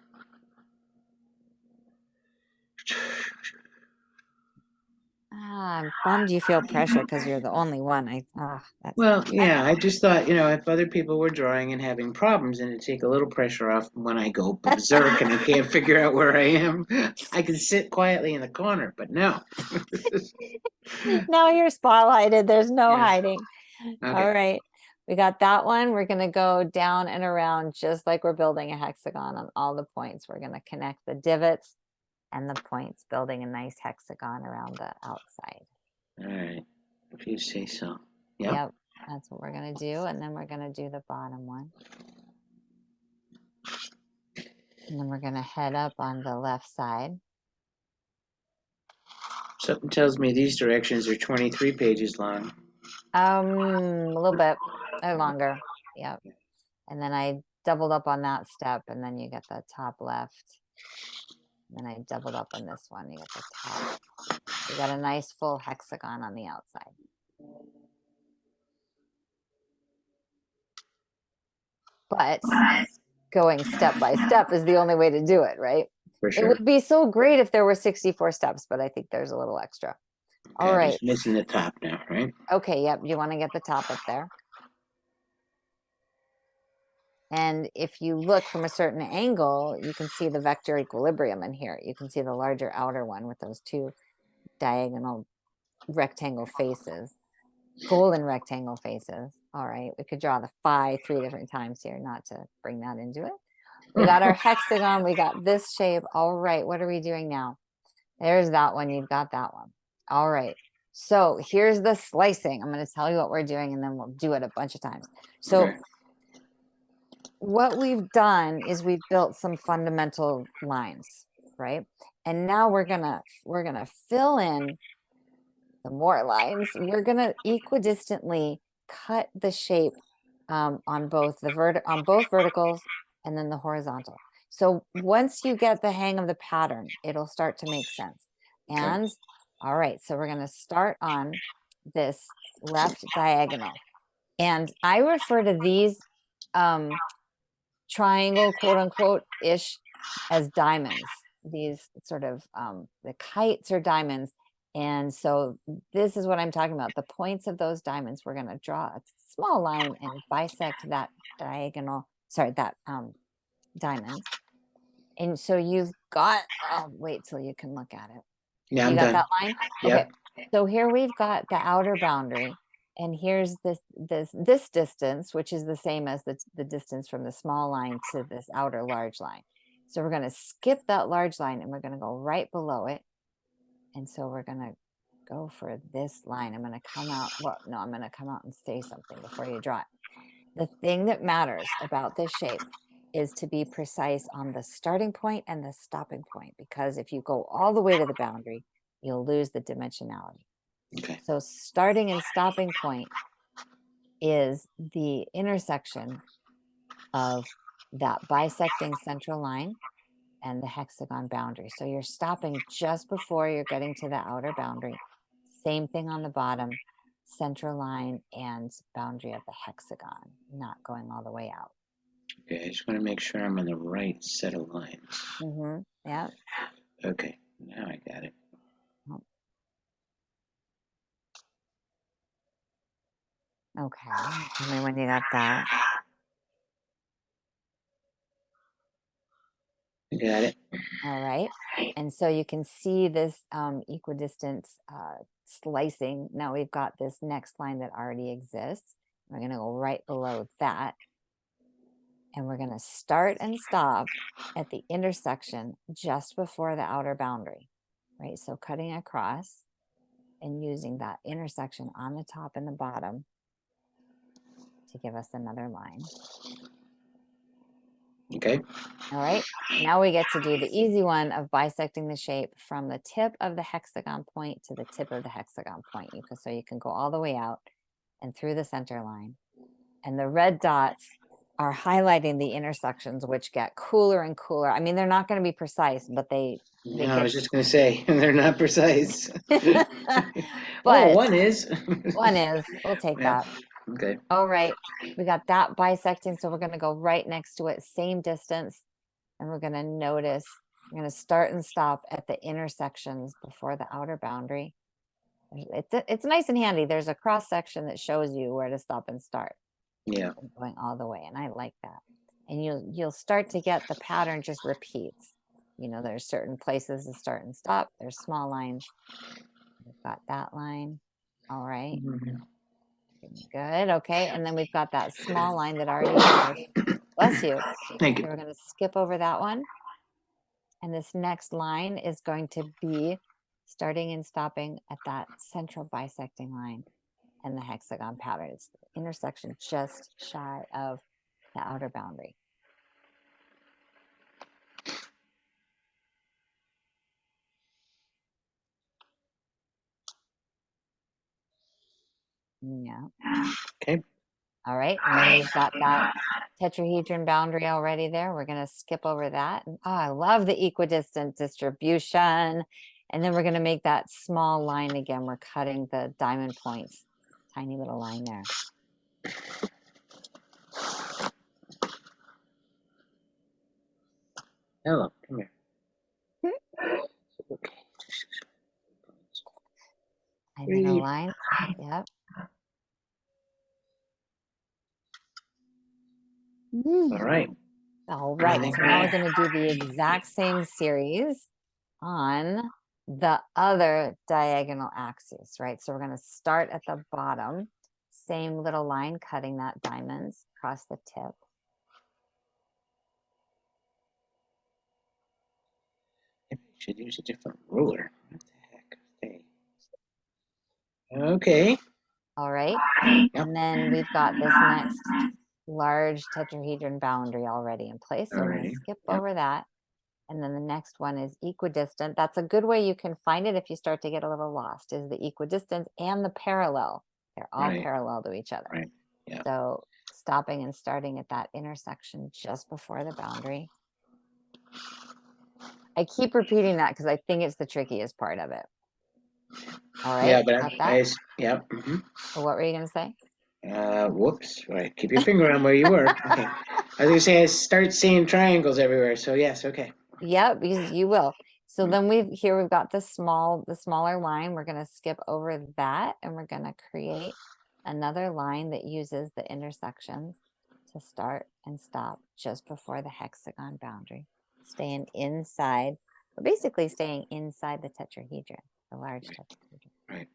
I'm bummed you feel pressure because you're the only one. That's Well, yeah, I just thought, if other people were drawing and having problems, and it'd take a little pressure off when I go berserk and I can't figure out where I am. I can sit quietly in the corner, but no. now you're spotlighted. There's no Yeah. hiding. Okay. All right. We got that one. We're going to go down and around just like we're building a hexagon on all the points. We're going to connect the divots and the points, building a nice hexagon around the outside. All right. If you say so. Yeah. Yep. That's what we're going to do. And then we're going to do the bottom one. And then we're going to head up on the left side. Something tells me these directions are 23 pages long. A little bit or longer. Yep. And then I doubled up on that step, and then you get the top left. And then I doubled up on this one. You get the top. You got a nice full hexagon on the outside. But going step by step is the only way to do it, right? For It sure. would be so great if there were 64 steps, but I think there's a little extra. Okay, All I'm right. just missing the top now, right? Okay, yep. You want to get the top up there. And if you look from a certain angle, you can see the vector equilibrium in here. You can see the larger outer one with those 2 diagonal rectangle faces, golden rectangle faces. All right, we could draw the phi 3 different times here, not to bring that into it. We got our hexagon. We got this shape. All right, what are we doing now? There's that one. You've got that one. All right. So here's the slicing. I'm going to tell you what we're doing, and then we'll do it a bunch of times. So Okay. what we've done is we've built some fundamental lines, right? And now we're gonna fill in the more lines. We're gonna equidistantly cut the shape on both verticals and then the horizontal. So once you get the hang of the pattern, it'll start to make sense. And all right, so we're gonna start on this left diagonal. And I refer to these triangle, quote unquote, ish as diamonds. These sort of the kites are diamonds. And so this is what I'm talking about. The points of those diamonds, we're going to draw a small line and bisect that diagonal, sorry, that diamond. And so you've got, oh, wait till you can look at it. Yeah, You I'm got done. that line? Yep. Okay. So here we've got the outer boundary, and here's this distance, which is the same as the distance from the small line to this outer large line. So we're going to skip that large line and we're going to go right below it. And so we're going to go for this line. I'm going to come out. Well, no, I'm going to come out and say something before you draw it. The thing that matters about this shape is to be precise on the starting point and the stopping point, because if you go all the way to the boundary, you'll lose the dimensionality. Okay. So starting and stopping point is the intersection of that bisecting central line and the hexagon boundary. So you're stopping just before you're getting to the outer boundary. Same thing on the bottom, central line and boundary of the hexagon, not going all the way out. Okay, I just want to make sure I'm on the right set of lines. Yeah. Okay, now I got it. Okay, tell me when you got that. I got it. All right. And so you can see this equidistant slicing. Now we've got this next line that already exists. We're going to go right below that. And we're going to start and stop at the intersection just before the outer boundary. right? So cutting across and using that intersection on the top and the bottom to give us another line. Okay. All right, now we get to do the easy one of bisecting the shape from the tip of the hexagon point to the tip of the hexagon point. So you can go all the way out and through the center line. And the red dots are highlighting the intersections, which get cooler and cooler. I mean, they're not going to be precise, but they Yeah, I get. was just going to say, they're not precise. Oh, But one is. one is. We'll take Yeah. that. Okay. All right, we got that bisecting, so we're going to go right next to it, same distance, and we're going to notice, we're going to start and stop at the intersections before the outer boundary. It's nice and handy. There's a cross section that shows you where to stop and start. Yeah. Going all the way, and I like that. And you'll start to get the pattern just repeats. There's certain places to start and stop. There's small lines. We've got that line. All right. Good. Okay. And then we've got that small line that already has us. Bless you. Thank So you. we're going to skip over that one. And this next line is going to be starting and stopping at that central bisecting line and the hexagon pattern. It's the intersection just shy of the outer boundary. Yeah. Okay. All right. And then we've got that tetrahedron boundary already there. We're going to skip over that. And, oh, I love the equidistant distribution. And then we're going to make that small line again. We're cutting the diamond points. Tiny little line there. Hello, come here. Okay. Tiny little line. Yep. All right. All right. So now we're going to do the exact same series on the other diagonal axis, right? So we're going to start at the bottom, same little line, cutting that diamonds across the tip. Maybe I should use a different ruler. What the heck? Okay. All right. Yep. And then we've got this next large tetrahedron boundary already in place. So we're going to skip over that. And then the next one is equidistant. That's a good way you can find it if you start to get a little lost, is the equidistant and the parallel. They're all parallel to each other. Right. Yeah. So stopping and starting at that intersection just before the boundary. I keep repeating that because I think it's the trickiest part of it. All right. Yeah, but got that? yep. Well, what were you going to say? Whoops. All right. Keep your finger on where you were. Okay. I was going to say I start seeing triangles everywhere. So yes. Okay. Yep, you will. So then we've got the smaller line. We're going to skip over that and we're going to create another line that uses the intersections to start and stop just before the hexagon boundary. Staying inside, we're basically staying inside the tetrahedron, the large tetrahedron. Right.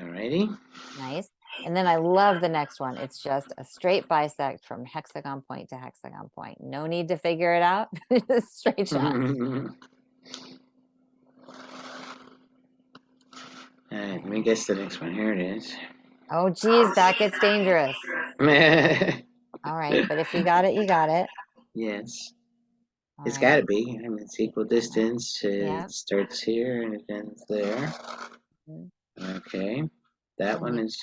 Alrighty. Nice. And then I love the next one. It's just a straight bisect from hexagon point to hexagon point. No need to figure it out. Straight shot. All right, let me guess the next one. Here it is. Oh, geez, that gets dangerous. All right, but if you got it, you got it. Yes. All It's right. got to be. I mean, it's equal distance. Yeah. It starts here and it ends there. Okay. That one is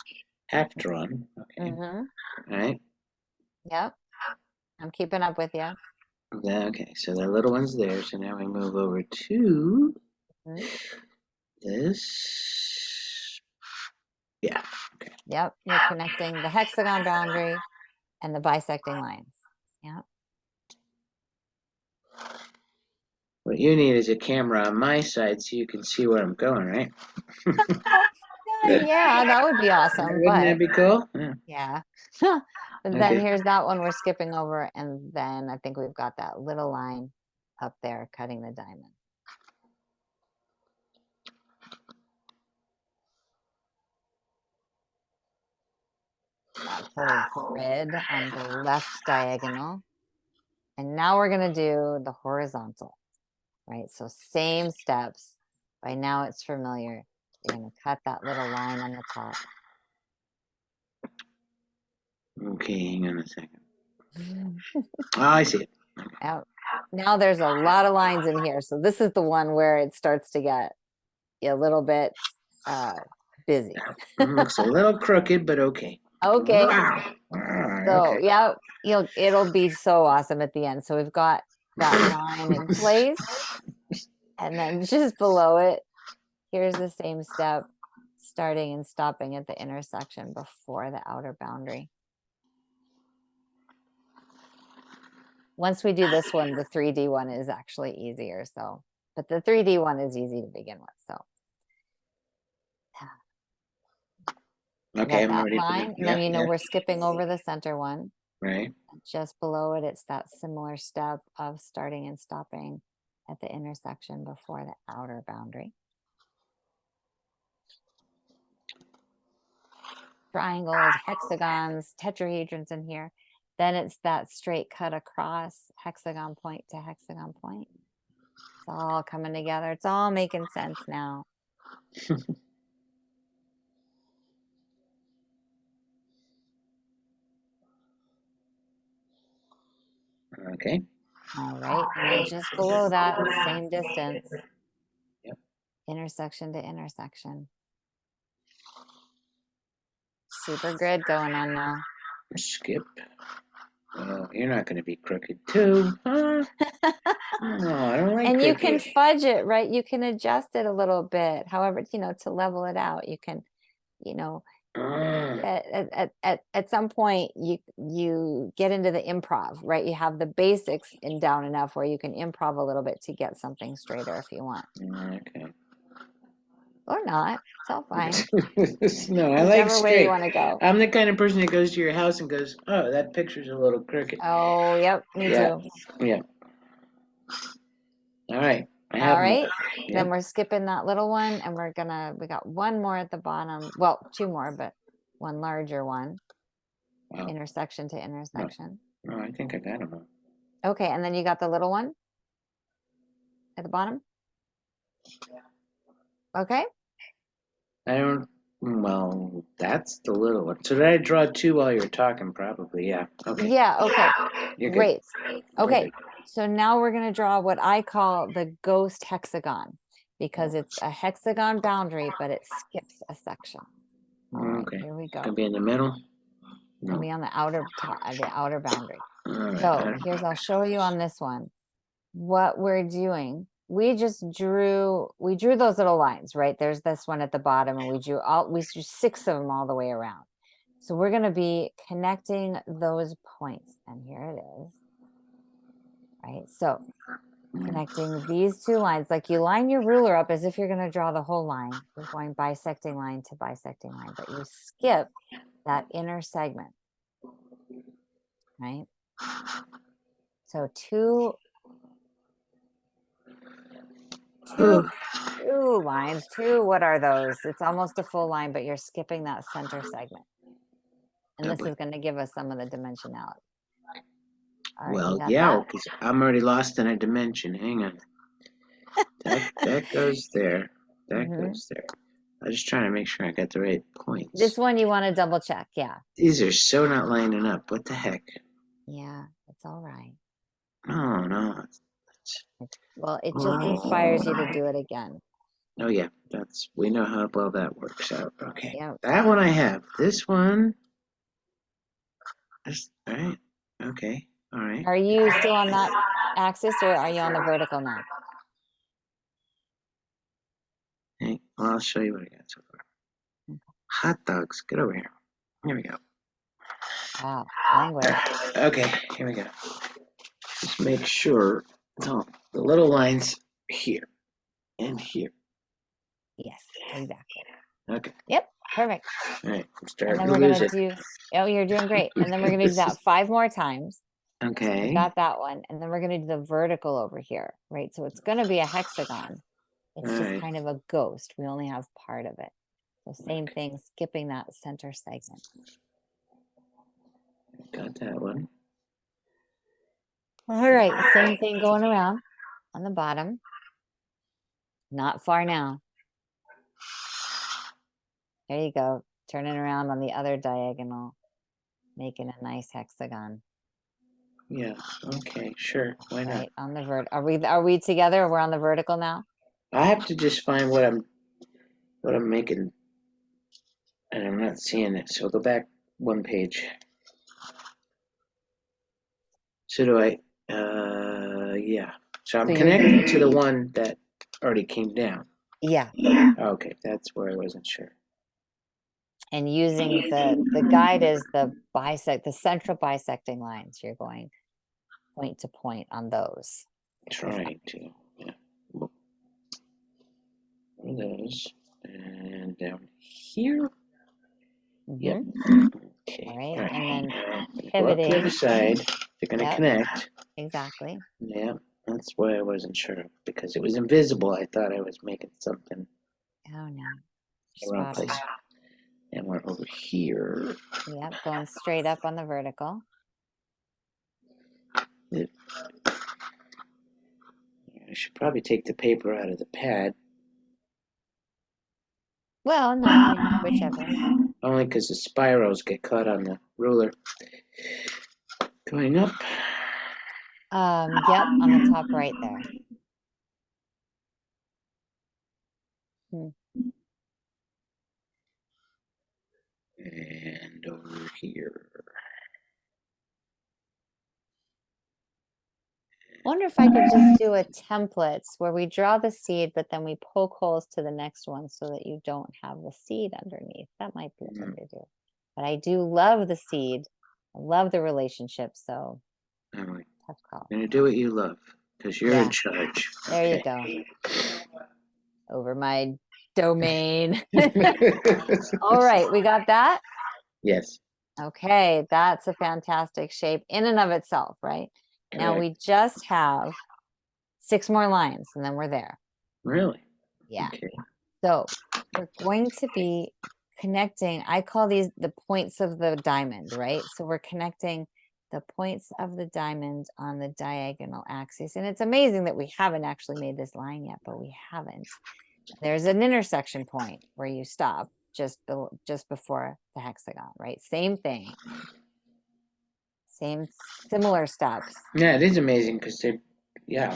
half drawn. Okay. All right. Yep. I'm keeping up with you. Okay, so the little one's there. So now we move over to this. Yeah. Okay. Yep. You're connecting the hexagon boundary and the bisecting lines. Yep. What you need is a camera on my side so you can see where I'm going, right? Yeah, that would be awesome. Wouldn't that be cool? Yeah. But then here's that one we're skipping over. And then I think we've got that little line up there cutting the diamond. That whole grid on the left diagonal. And now we're going to do the horizontal, right? So same steps, By now it's familiar. You're going to cut that little line on the top. Okay, hang on a second. Oh, I see it. Now there's a lot of lines in here. So this is the one where it starts to get a little bit busy. Looks a little crooked, but okay. Okay. So Okay. yeah, it'll be so awesome at the end. So we've got that line in place, and then just below it, here's the same step, starting and stopping at the intersection before the outer boundary. Once we do this one, the 3D one is actually easier. So, but the 3D one is easy to begin with. So Okay, I'm that ready. line, and then we're skipping over the center one. Right. Just below it, it's that similar step of starting and stopping at the intersection before the outer boundary. Triangles, hexagons, tetrahedrons in here. Then it's that straight cut across, hexagon point to hexagon point. It's all coming together. It's all making sense now. Okay. All right, and then just below that, same distance. Yep. Intersection to intersection. Super grid going on now. Skip. Oh, you're not going to be crooked too. Huh? No, I don't like And crooked. you can fudge it, right? You can adjust it a little bit. However, to level it out, you can, at some point you get into the improv, right? You have the basics down enough where you can improv a little bit to get something straighter if you want. Okay. Or not. It's all fine. No, I like Whichever way straight. you want to go. I'm the kind of person that goes to your house and goes, "Oh, that picture's a little crooked." Oh, yep, me too. Yeah. All right. All right. Yep. Then we're skipping that little one, and we got one more at the bottom. Well, two more, but one larger one. Wow. Intersection to intersection. No, I think I got them all. Okay, and then you got the little one at the bottom. Okay. Well, that's the little one. So did I draw two while you were talking? Probably, yeah. Okay. Yeah, okay. You're Great. good. Okay, so now we're going to draw what I call the ghost hexagon, because it's a hexagon boundary, but it skips a section. All right, Okay. here we go. Gonna be in the middle? Gonna be on the outer boundary. All right. So I'll show you on this one what we're doing. We drew those little lines, right? There's this one at the bottom, and we drew 6 of them all the way around. So we're going to be connecting those points, and here it is. Right? So connecting these two lines, like you line your ruler up as if you're going to draw the whole line. You're going bisecting line to bisecting line, but you skip that inner segment. Right? So two lines, what are those? It's almost a full line, but you're skipping that center segment. And this is going to give us some of the dimensionality. All right, well, yeah, because I'm already lost in a dimension. Hang on. that goes there. That goes there. I'm just trying to make sure I got the right points. This one you want to double check, yeah. These are so not lining up. What the heck? Yeah, it's all right. No. Well, it just inspires you to do it again. Oh yeah, we know how well that works out. Okay. Yep. That one I have. This one. All right. Okay. All right. Are you still on that axis, or are you on the vertical now? Okay. Well, I'll show you what I got so far. Okay. Hot dogs. Get over here. Here we go. Wow. Language. Okay. Here we go. Just make sure. Oh, the little lines here and here. Yes, exactly. Okay. Yep. Perfect. All right. And then we're going to do, oh, you're doing great. And then we're going to do that 5 more times. Okay. So we got that one. And then we're going to do the vertical over here, right? So it's going to be a hexagon. It's just kind of a ghost. We only have part of it. So same thing, skipping that center segment. Got that one. All right, same thing going around on the bottom. Not far now. There you go. Turn it around on the other diagonal, making a nice hexagon. Yeah. Okay. Sure. Why not? Right on the are we together? We're on the vertical now? I have to just find what I'm making, and I'm not seeing it. So go back one page. So do I? Yeah. So I'm So connected to the one that already came down. yeah. Okay, that's where I wasn't sure. And using the guide is the central bisecting lines. You're going point to point on those. Trying to. Yeah. One of those, and down here. Yep. Okay. All right. And then Go up to the pivoting. other side. They're going to Yep. connect. Exactly. Yeah, that's why I wasn't sure because it was invisible. I thought I was making something Oh no. the wrong Spot on. place. And we're over here. Yep. Going straight up on the vertical. I should probably take the paper out of the pad. Well, no, whichever. Only because the spirals get caught on the ruler. Going up. Yep, on the top right there. And over here. Wonder if I could just do a templates where we draw the seed, but then we poke holes to the next one so that you don't have the seed underneath. That might be a thing to do. But I do love the seed. I love the relationship. So tough call. You're gonna do what you love because you're in charge. There you go. Over my domain. All right, we got that? Yes. Okay, that's a fantastic shape in and of itself, right? Now we just have 6 more lines and then we're there. Really? Yeah. Okay. So we're going to be connecting, I call these the points of the diamond, right? So we're connecting the points of the diamond on the diagonal axis. And it's amazing that we haven't actually made this line yet, but we haven't. There's an intersection point where you stop just before the hexagon, right? Same thing. Similar steps. Yeah, it is amazing because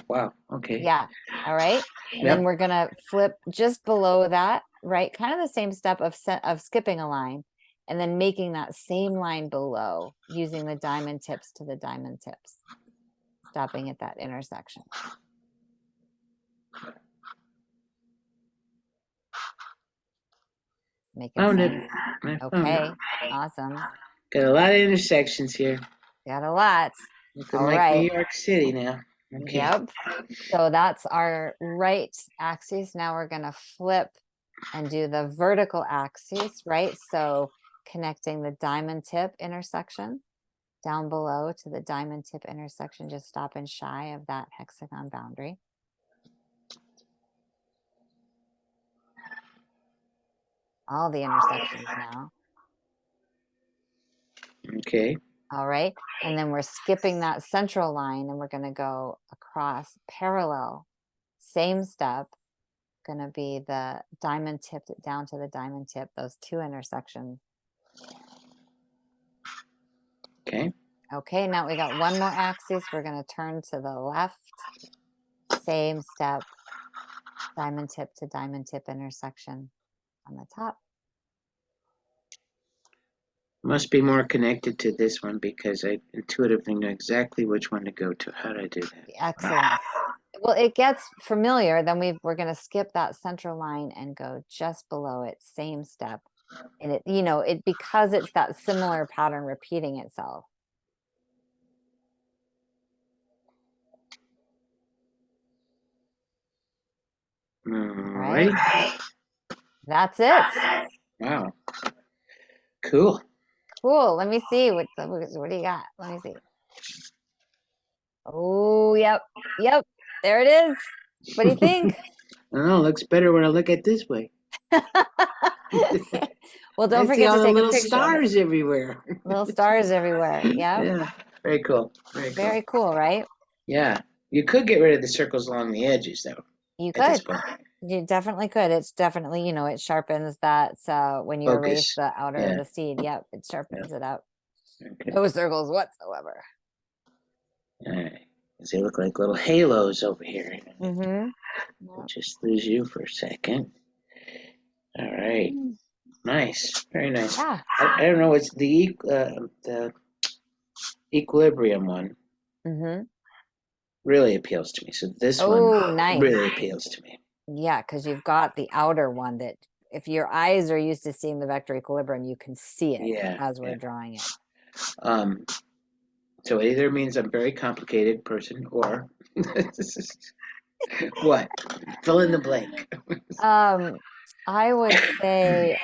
wow, okay. Yeah, all right. And then we're gonna flip just below that, right? Kind of the same step of skipping a line and then making that same line below using the diamond tips to the diamond tips, stopping at that intersection. Making sense? Okay, awesome. Got a lot of intersections here. Got a lot. Looking like New York City now. Okay. Yep. So that's our right axis. Now we're going to flip and do the vertical axis, right? So connecting the diamond tip intersection down below to the diamond tip intersection, just stop and shy of that hexagon boundary. All the intersections now. Okay. All right. And then we're skipping that central line and we're going to go across parallel. Same step. Going to be the diamond tip down to the diamond tip, those 2 intersections. Okay. Okay, now we got one more axis. We're going to turn to the left. Same step. Diamond tip to diamond tip intersection on the top. Must be more connected to this one because I intuitively know exactly which one to go to. How do I do that? Excellent. Well, it gets familiar. Then we're going to skip that central line and go just below it. Same step. And it, because it's that similar pattern repeating itself. All right. That's it. Wow. Cool. Cool. Let me see. What do you got? Let me see. Oh, yep. Yep. There it is. What do you think? I don't know. It looks better when I look at it this way. Well, don't forget to take a picture. Stars everywhere. Little stars everywhere. Yep. Yeah. Very cool. Very cool, right? Yeah. You could get rid of the circles along the edges, though. You could. You definitely could. It's definitely, it sharpens that, when you erase Focus. the outer of Yeah. the seed. Yep, it Yeah. sharpens it up. Okay. No circles whatsoever. All right. Does they look like little halos over here? Mm-hmm. I'll just lose you for a second. All right. Nice. Very nice. Yeah. I don't know. It's the equilibrium one Mm-hmm. really appeals to me. So this one Oh, nice. really appeals to me. Yeah, because you've got the outer one that if your eyes are used to seeing the vector equilibrium, you can see it Yeah. as we're Yeah. drawing it. Um. So it either means I'm a very complicated person or what? Fill in the blank. Um, I would say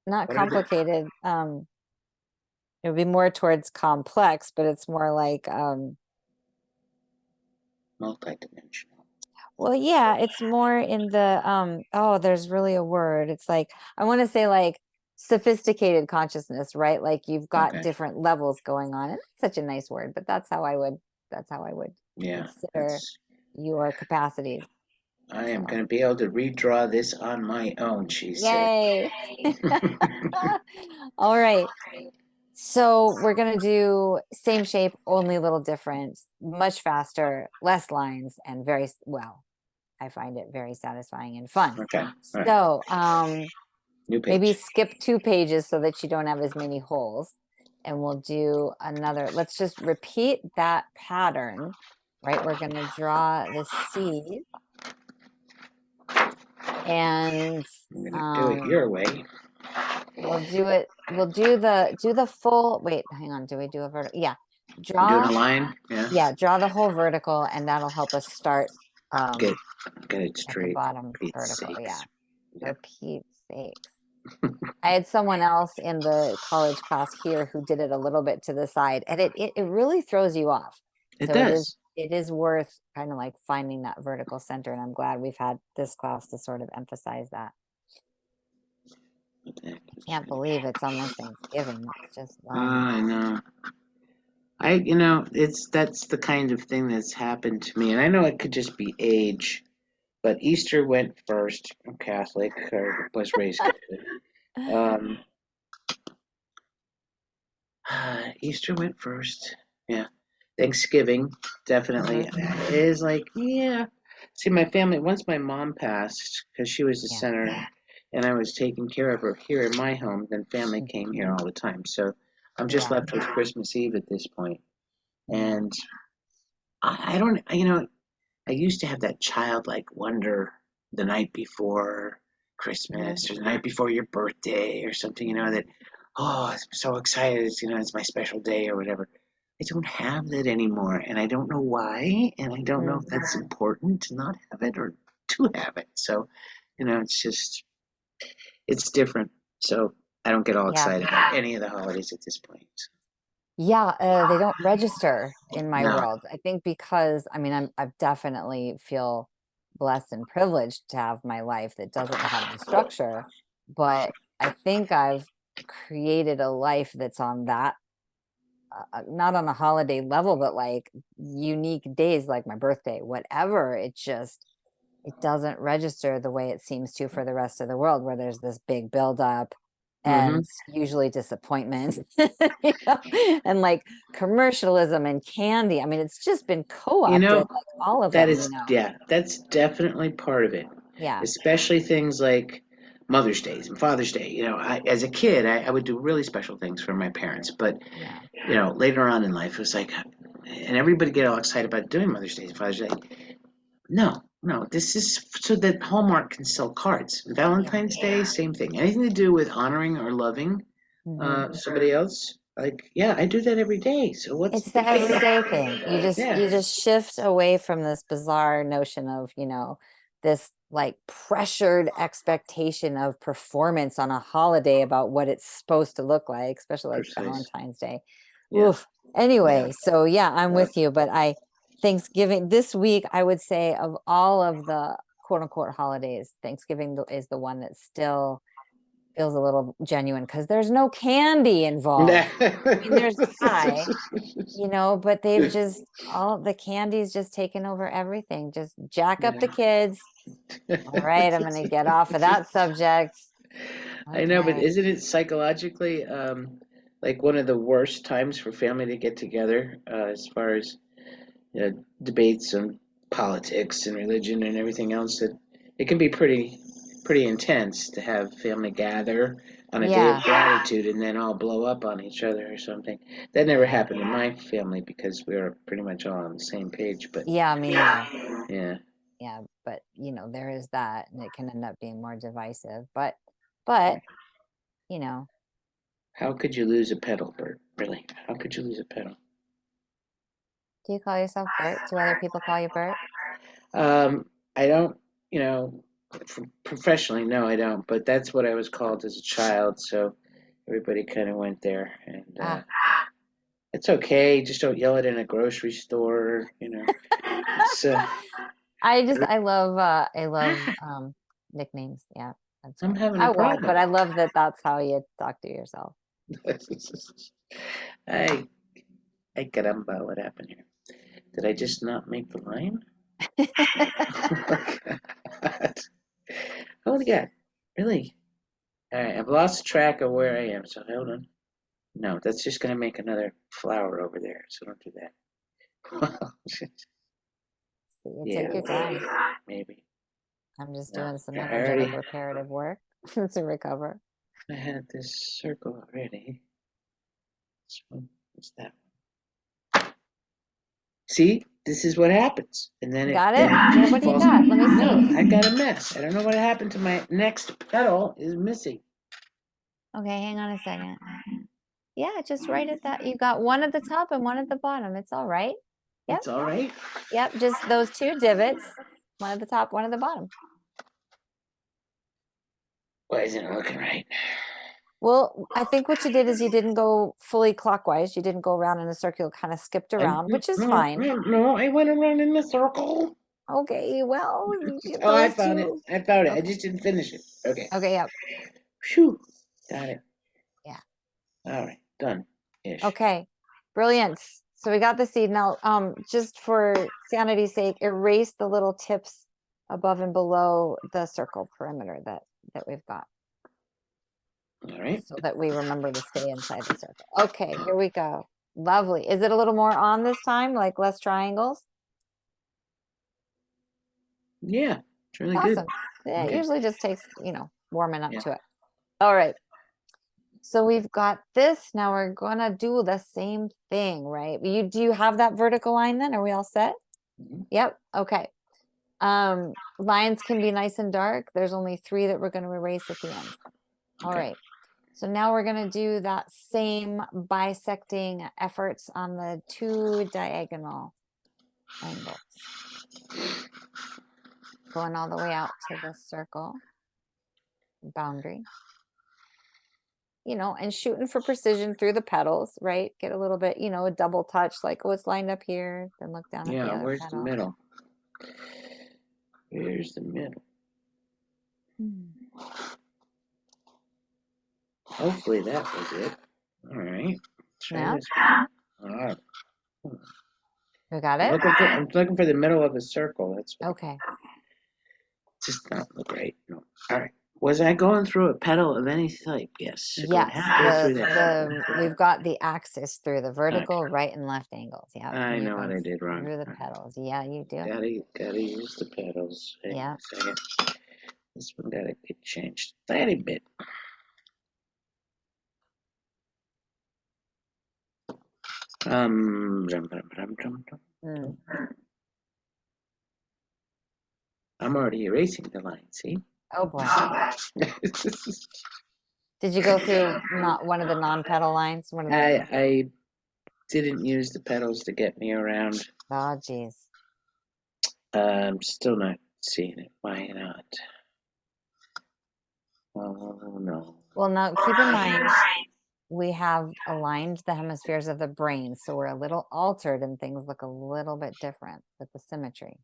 not What are the complicated. It would be more towards complex, but it's more like multidimensional? well, yeah, it's more in the oh, there's really a word. It's like I want to say like sophisticated consciousness, right? Like you've got Okay. different levels going on. And it's such a nice word, but that's how I would Yeah. consider That's. your capacities. I am So, going to be able to redraw this on my own, she said. yay. All right. So we're gonna do same shape, only a little different, much faster, less lines, and well, I find it very satisfying and fun. Okay. All right. So New maybe page. skip 2 pages so that you don't have as many holes. And we'll do another, let's just repeat that pattern, right? We're gonna draw the seed and I'm going to do it um your way. we'll do the full, wait, hang on, do we do a vertical? Yeah. I'm doing Draw a line. Yeah. Yeah, draw the whole vertical, and that'll help us start Get get it at the straight. bottom Pete's vertical. Yeah, sakes. Yeah. for Pete's sakes. I had someone else in the college class here who did it a little bit to the side, and it really throws you off. It So does. it is worth kind of like finding that vertical center, and I'm glad we've had this class to sort of emphasize that. I can't believe it's almost Thanksgiving. It's just I know. It's that's the kind of thing that's happened to me, and I know it could just be age, but Easter went first. I'm Catholic, or was raised Catholic. Um, Easter went first. Yeah. Thanksgiving definitely Mhm. is like, yeah. See, my family, once my mom passed, because she was the Yeah, center and I was taking care of her here in my home, then family mm, came here all the time. So I'm just yeah, left with Christmas Eve at this point. yeah, And I don't, I used to have that childlike wonder the night before mhm, Christmas or the night before your birthday or something, that, oh, I'm so excited, it's my special day or whatever. I don't have that anymore, and I don't know why, and I don't know if mhm. that's important to not have it or to have it. So, it's just, it's different. So I don't get all Yeah. excited about any of the holidays at this point. Yeah, they don't register in my No. world. I think because I mean I've definitely feel blessed and privileged to have my life that doesn't have the structure, but I think I've created a life that's on that not on a holiday level, but like unique days like my birthday, whatever. It doesn't register the way it seems to for the rest of the world, where there's this big buildup Mm-hmm. and usually disappointment, and like commercialism and candy. I mean, it's just been You co-opted, know, like all of That them, is, yeah, that's definitely part of it. Yeah, Especially things like Mother's Days and Father's Day. As a kid, I would do really special things for my parents. But, yeah, later on in life, it was like, and everybody get all excited about doing Mother's Day and Father's Day. No, no, this is so that Hallmark can sell cards. yeah. Valentine's Day, same thing. Anything to do with honoring or loving Hmm. somebody else, like, yeah, I do that every day. So what's the It's the big deal? everyday thing. Yeah, You just shift away from this bizarre notion of, this like pressured expectation of performance on a holiday about what it's supposed to look like, especially like precise. Valentine's Day. Yeah, Oof. yeah, Anyway, so yeah, I'm yeah. with you, but Thanksgiving this week, I would say of all of the quote unquote holidays, Thanksgiving is the one that still feels a little genuine because there's no candy involved. I mean, there's pie, but they've just all the candy's just taken over everything. Just jack up the kids. All right, I'm gonna get off of that subject. I know, but Okay. isn't it psychologically like one of the worst times for family to get together as far as debates on politics and religion and everything else? That it can be pretty intense to have family gather on a day of Yeah. gratitude and then all blow up on each other or something. That never Yeah. happened in my family because we were pretty much all on the same page. But Yeah, me neither. yeah, Yeah, but there is that, and it can end up being more divisive. But you know, how could you lose a pedal, Bert? Really? How could you lose a pedal? do you call yourself Bert? Do other people call you Bert? I don't, professionally, no, I don't. But that's what I was called as a child, so everybody kind of went there, and Ah. it's okay. Just don't yell it in a grocery store, It's I love nicknames. Yeah, that's I'm right. having a I won't, problem. but I love that that's how you talk to yourself. Ay, ay caramba, what happened here? Did I just not make the line? Holy God, really? All right, I've lost track of where I am, so hold on. No, that's just gonna make another flower over there, so don't do that. So you Yeah, take your time. maybe. I'm just No, doing some I energetic already, reparative work to recover. I had this circle already. This one is that one. See, this is what happens, and then it, Got then it? it Yeah, just what do you falls. got? Let me No, see. I got a mess. I don't know what happened to my next petal. Is missing. Okay, hang on a second. Yeah, just right at that. You got one at the top and one at the bottom. It's all right. Yep. It's all right. Yep. Just those two divots, one at the top, one at the bottom. Why isn't it looking right? Well, I think what you did is you didn't go fully clockwise. You didn't go around in a circle, kind of skipped around, which is No, fine. no, no. I went around in a circle. Okay, well, you get Oh, I those found it. two. I found it. I Okay. just didn't finish it. Okay. Okay, yep. Phew. Got it. Yeah. All right. Done. Ish. Okay. Brilliant. So we got the seed. Now, just for sanity's sake, erase the little tips above and below the circle perimeter that we've got, All right. so that we remember to stay inside the circle. Okay, here we go. Lovely. Is it a little more on this time, like less triangles? Yeah. It's really good. Awesome. Yeah, it Okay. usually just takes, warming up Yeah. to it. All right. So we've got this. Now we're gonna do the same thing, right? Do you have that vertical line then? Are we all set? Mhm. Yep. Okay. Lines can be nice and dark. There's only 3 that we're going to erase at the end. All Okay. right. So now we're going to do that same bisecting efforts on the 2 diagonal angles. Going all the way out to the circle boundary. And shooting for precision through the petals, right? Get a little bit, a double touch, like, oh, it's lined up here. Then look down at the Yeah. other Where's the petal. middle? Where's the middle? Hopefully that was it. All right. Try Yeah, this. All right. we got I'm it. looking for the middle of a circle. That's what Okay. just not look right. No. All right. Was I going through a pedal of any type? Yes. Going Yes, halfway through we've got the axis through the that. vertical Okay. right and left angles. Yeah, I and you're know what going I did wrong. through the All right. petals. Yeah, you do. Gotta use the pedals. Hang on Yeah. a second. This one gotta get changed a tiny bit. Mm. I'm already erasing the line. See? Oh boy. Did you go through not one of the non-petal lines? One of the I didn't use the pedals to get me around. Oh geez. I'm still not seeing it. Why not? Oh no. Well, now keep in mind we have aligned the hemispheres of the brain, so we're a little altered and things look a little bit different with the symmetry.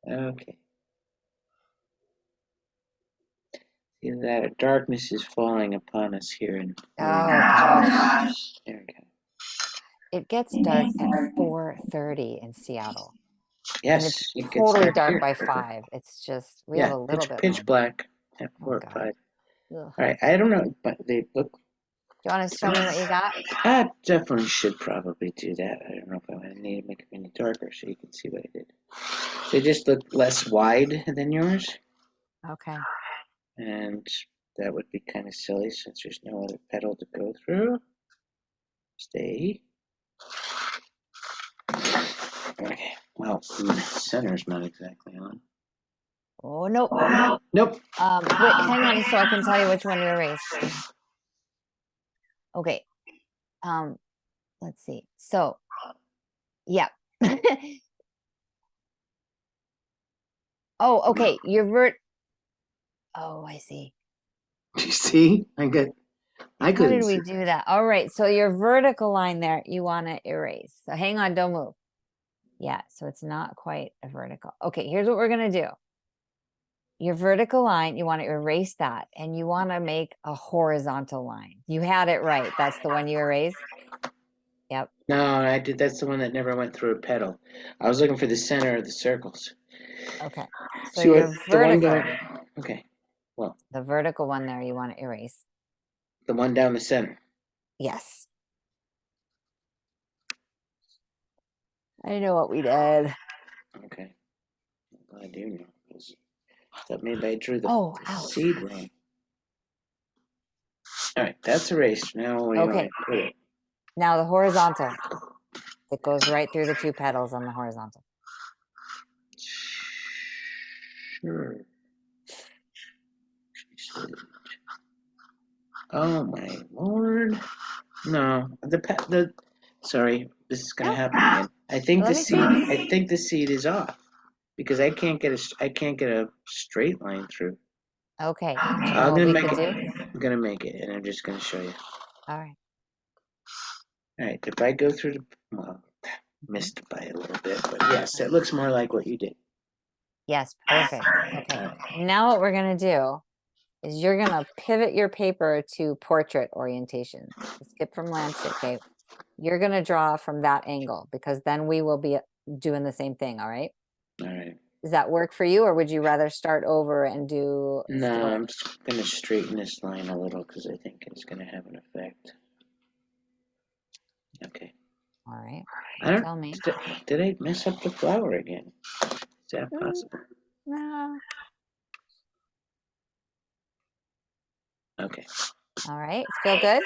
Okay. See that darkness is falling upon us here in Oh gosh. There we go. It gets dark at 4:30 in Seattle. And it's Yes, it gets totally dark dark here. by 5. It's just, we have Yeah, a little bit pitch longer. black at Oh 4 or God. 5. Ugh. All right, I don't know, but they look. Do you want to show me what you got? I definitely should probably do that. I don't know if I want to need to make them any darker so you can see what I did. They just look less wide than yours, Okay. and that would be kind of silly since there's no other petal to go through. Stay. Okay, well, the center's not exactly on. Oh, nope. Nope. Wait, hang on so I can tell you which one to erase. Okay. Let's see. So, yeah. Oh, okay. Oh, I see. You see? I How did couldn't we see. do that? All right. So your vertical line there, you want to erase. So hang on, don't move. Yeah. So it's not quite a vertical. Okay. Here's what we're going to do. Your vertical line, you want to erase that and you want to make a horizontal line. You had it right. That's the one you erased. Yep. No, I did. That's the one that never went through a petal. I was looking for the center of the circles. Okay. So See what your the one vertical, going? Okay. Well, the vertical one there, you want to erase. the one down the center. Yes. I know what we did. Okay. Well, I do know. 'Cause I thought maybe I drew the Oh, ouch. seed wrong. All right, that's erased. Now what do you want me Okay. to put it? Now the horizontal. It goes right through the 2 petals on the horizontal. Sure. Oh my lord! No, Sorry, this is gonna No, happen again. I think let the me seed. see. I think the seed is off because I can't get a straight line through. Okay. Do you know I'm what gonna we make could it. do? I'm gonna make it, and I'm just gonna show you. All right. All right, if I go through the well, missed by a little bit, but yes, it looks more like what you did. Yes, perfect. Okay. All right. Now what we're going to do is you're going to pivot your paper to portrait orientation. So skip from landscape. Okay. You're going to draw from that angle because then we will be doing the same thing. All right. All right. Does that work for you or would you rather start over and do No, still? I'm just gonna straighten this line a little because I think it's gonna have an effect. Okay. All right. I don't. Tell me. Did I mess up the flower again? Is that Mm, possible? no. Okay. All right. Feel good?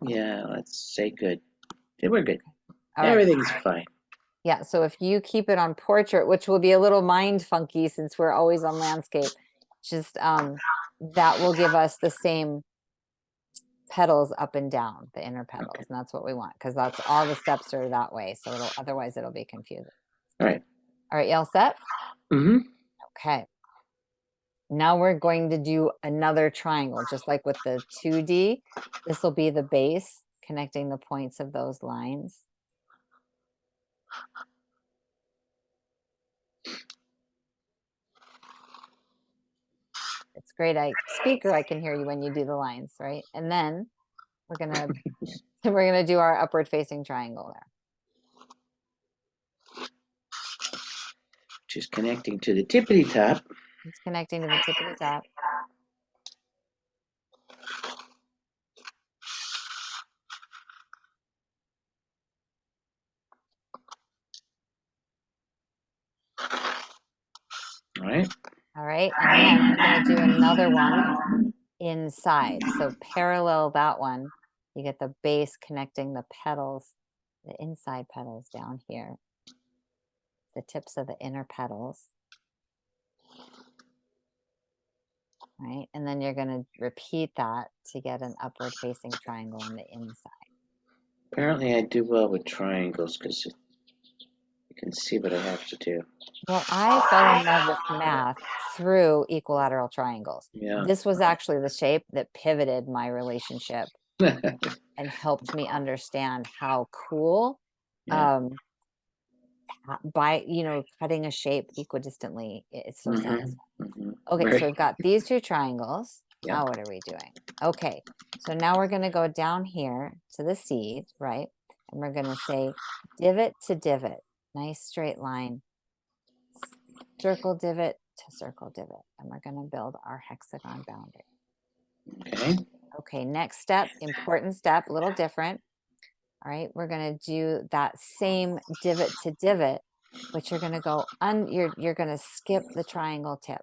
Yeah, let's say good. Yeah, we're good. All right. Everything's fine. Yeah, so if you keep it on portrait, which will be a little mind funky since we're always on landscape, just that will give us the same petals up and down, the inner petals. Okay. And that's what we want because that's all the steps are that way. So otherwise it'll be confusing. All right. All right, you all set? Mm-hmm. Okay. Now we're going to do another triangle, just like with the 2D. This will be the base connecting the points of those lines. It's great. I can hear you when you do the lines, right? And then we're gonna do our upward facing triangle there. Just connecting to the tippity top. It's connecting to the tippity top. All right. All right. And then we're gonna do another one inside. So parallel that one, you get the base connecting the petals, the inside petals down here, the tips of the inner petals. Right. And then you're going to repeat that to get an upward facing triangle on the inside. Apparently, I do well with triangles because you can see what I have to do. Well, I fell in love with math through equilateral triangles. Yeah. This was actually the shape that pivoted my relationship and helped me understand how cool Yeah. by, cutting a shape equidistantly. It's so satisfying. Okay, Very, so we've got these two triangles. Yeah. Now what are we doing? Okay, so now we're going to go down here to the seed, right? And we're going to say divot to divot. Nice straight line. Circle divot to circle divot. And we're going to build our hexagon boundary. okay. Okay, next step, important step, a little different. All right, we're going to do that same divot to divot, but you're going to go you're going to skip the triangle tip.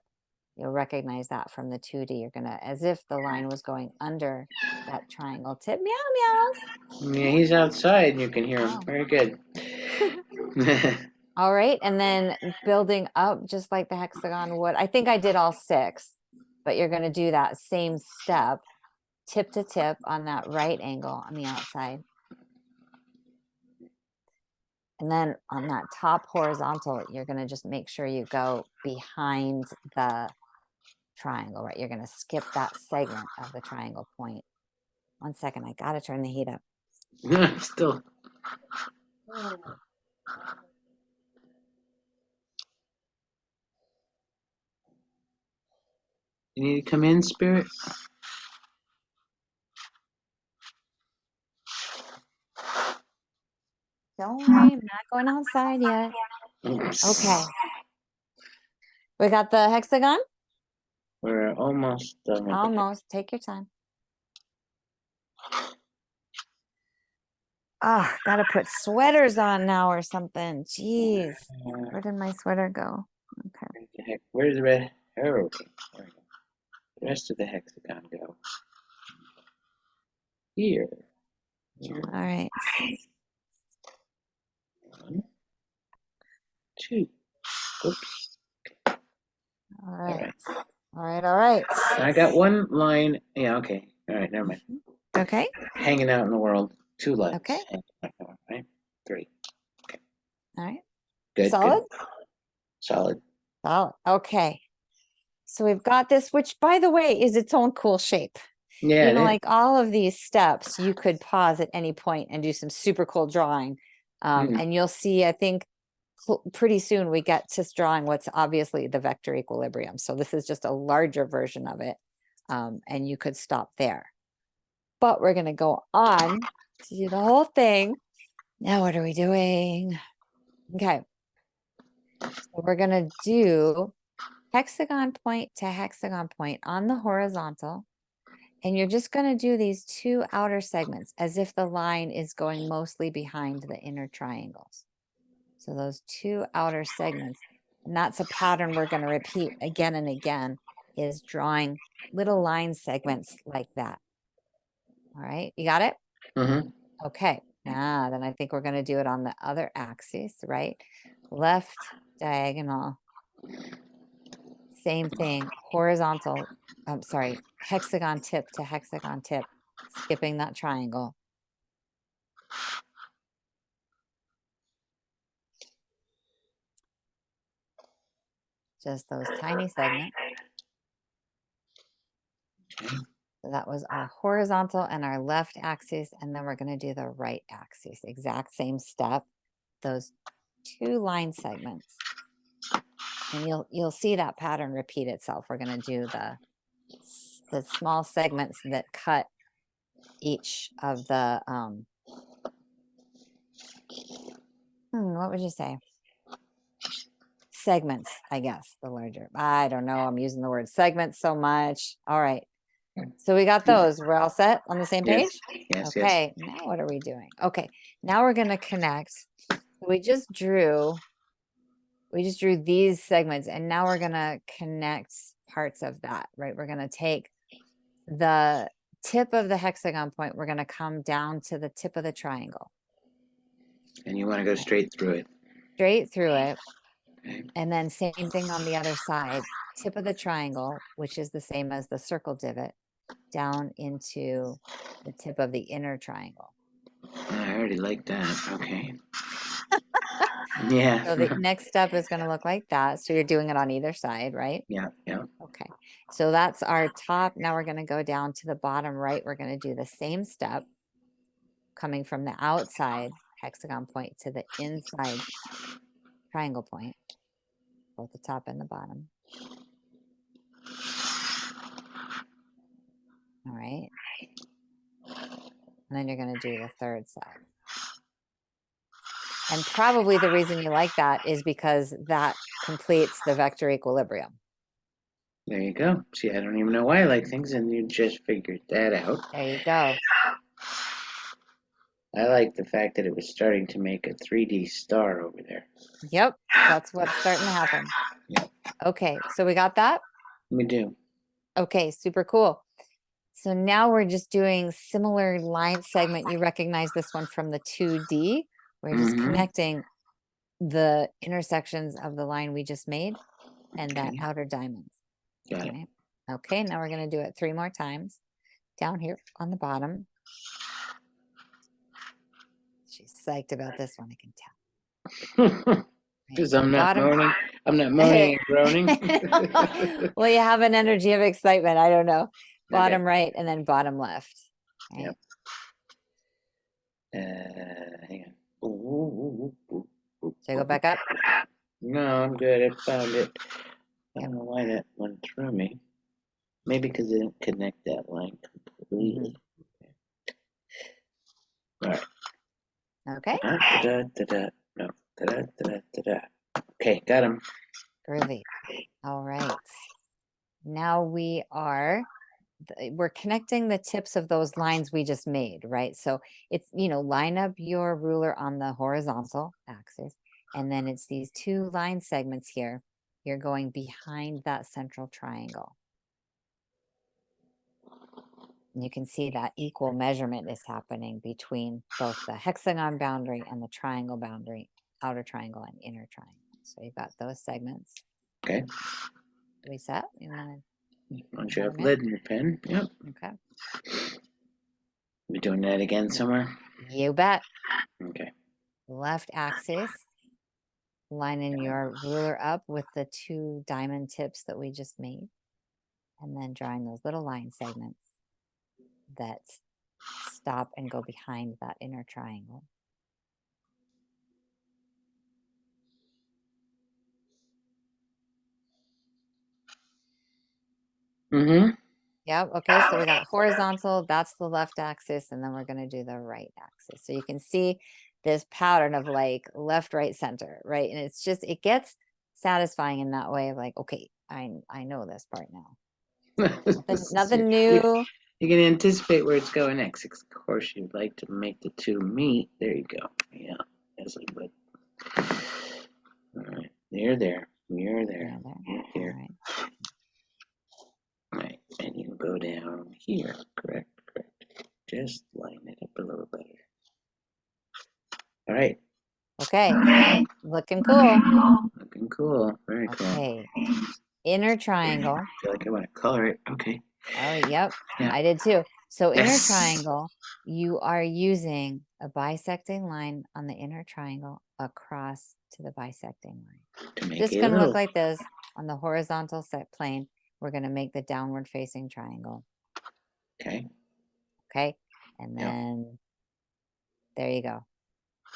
You'll recognize that from the 2D. You're going to, as if the line was going under that triangle tip. Meow, Yeah, he's outside and you can hear him. Oh. Very good. All right, and then building up just like the hexagon would. I think I did all 6, but you're going to do that same step, tip to tip on that right angle on the outside. And then on that top horizontal, you're going to just make sure you go behind the triangle, right? You're going to skip that segment of the triangle point. 1 second, I got to turn the heat up. Still. You need to come in, Spirit? Don't worry, I'm not going outside yet. Okay. We got the hexagon? We're almost done with Almost. Take your time. Ah, gotta put sweaters on now or something. Jeez. Where did my sweater go? Okay. Where's the red? Oh, okay. There we go. The rest of the hexagon go. Here. All right. 1, 2. Oops. All right. All right. All right. I got 1 line. Yeah, okay. All right, never mind. Okay. Hanging out in the world. 2 lines. Okay. Right? 3. Okay. All right. Good. Solid? Good. Solid. Solid. Okay. So we've got this, which by the way, is its own cool shape. Yeah. Like all of these steps, you could pause at any point and do some super cool drawing. And you'll see, I think pretty soon we get to drawing what's obviously the vector equilibrium. So this is just a larger version of it. And you could stop there. But we're going to go on to do the whole thing. Now, what are we doing? Okay. So we're going to do hexagon point to hexagon point on the horizontal. And you're just going to do these 2 outer segments as if the line is going mostly behind the inner triangles. So those 2 outer segments, and that's a pattern we're going to repeat again and again, is drawing little line segments like that. All right, you got it? Mm-hmm. Okay, now then I think we're going to do it on the other axis, right? Left diagonal. Same thing, horizontal, I'm sorry, hexagon tip to hexagon tip, skipping that triangle. Just those tiny segments. So that was our horizontal and our left axis, and then we're going to do the right axis. Exact same step. Those 2 line segments. And you'll see that pattern repeat itself. We're going to do the small segments that cut each of the what would you say? Segments, I guess, the larger. I don't know. I'm using the word segments so much. All right. So we got those. We're all set on the same page? Yes. Okay. Now what are we doing? Okay. Now we're going to connect. We just drew these segments, and now we're going to connect parts of that, right? We're going to take the tip of the hexagon point. We're going to come down to the tip of the triangle. And you want to go straight through it. Straight through it. Okay. And then same thing on the other side, tip of the triangle, which is the same as the circle divot, down into the tip of the inner triangle. I already like that. Okay. Yeah. So the next step is going to look like that. So you're doing it on either side, right? Yeah. Okay. So that's our top. Now we're going to go down to the bottom right. We're going to do the same step coming from the outside hexagon point to the inside triangle point, both the top and the bottom. All right. And then you're going to do the third side. And probably the reason you like that is because that completes the vector equilibrium. There you go. See, I don't even know why I like things, and you just figured that out. There you go. I like the fact that it was starting to make a 3D star over there. Yep, that's what's starting to happen. Yep. Okay, so we got that? We do. Okay, super cool. So now we're just doing similar line segment. You recognize this one from the 2D. We're just connecting the intersections of the line we just made and that outer diamond. Got it. Right? Okay, now we're going to do it 3 more times down here on the bottom. She's psyched about this one, I can tell. Because Right, so I'm not bottom. moaning. I'm not moaning and groaning. Well, you have an energy of excitement. I don't know. Bottom Okay. right and then bottom left. Right? Yep. Hang on. Ooh. So go back up. No, I'm good. I found it. I don't know why that went through me. Maybe because I didn't connect that line completely. All right. Okay. No. Okay, got him. Groovy. All right. Now we're connecting the tips of those lines we just made, right? So it's, line up your ruler on the horizontal axis, and then it's these 2 line segments here. You're going behind that central triangle. And you can see that equal measurement is happening between both the hexagon boundary and the triangle boundary, outer triangle and inner triangle. So you've got those segments. Okay. We set? You want Once you have lead in your pen. Yep. Okay. We doing that again somewhere? You bet. Okay. Left axis, lining your ruler up with the 2 diamond tips that we just made, and then drawing those little line segments that stop and go behind that inner triangle. Yep. Okay. So we got horizontal, that's the left axis, and then we're going to do the right axis. So you can see this pattern of like left, right, center, right? And it's just, it gets satisfying in that way of like, okay, I know this part now. Nothing new. You can anticipate where it's going next. Of course, you'd like to make the 2 meet. There you go. Yeah, as I would. All right, you're there. You're there. You're here. All right, and you go down here. Correct. Just line it up a little better. All right. Okay. Looking cool. Looking cool. Very cool. Okay. Inner triangle. I feel like I want to color it. Okay. Oh, yep. Yeah. I did too. So inner Yes. triangle, you are using a bisecting line on the inner triangle across to the bisecting line. To make Just it going to little. look like this on the horizontal set plane. We're going to make the downward facing triangle. Okay. Okay. And then there you go.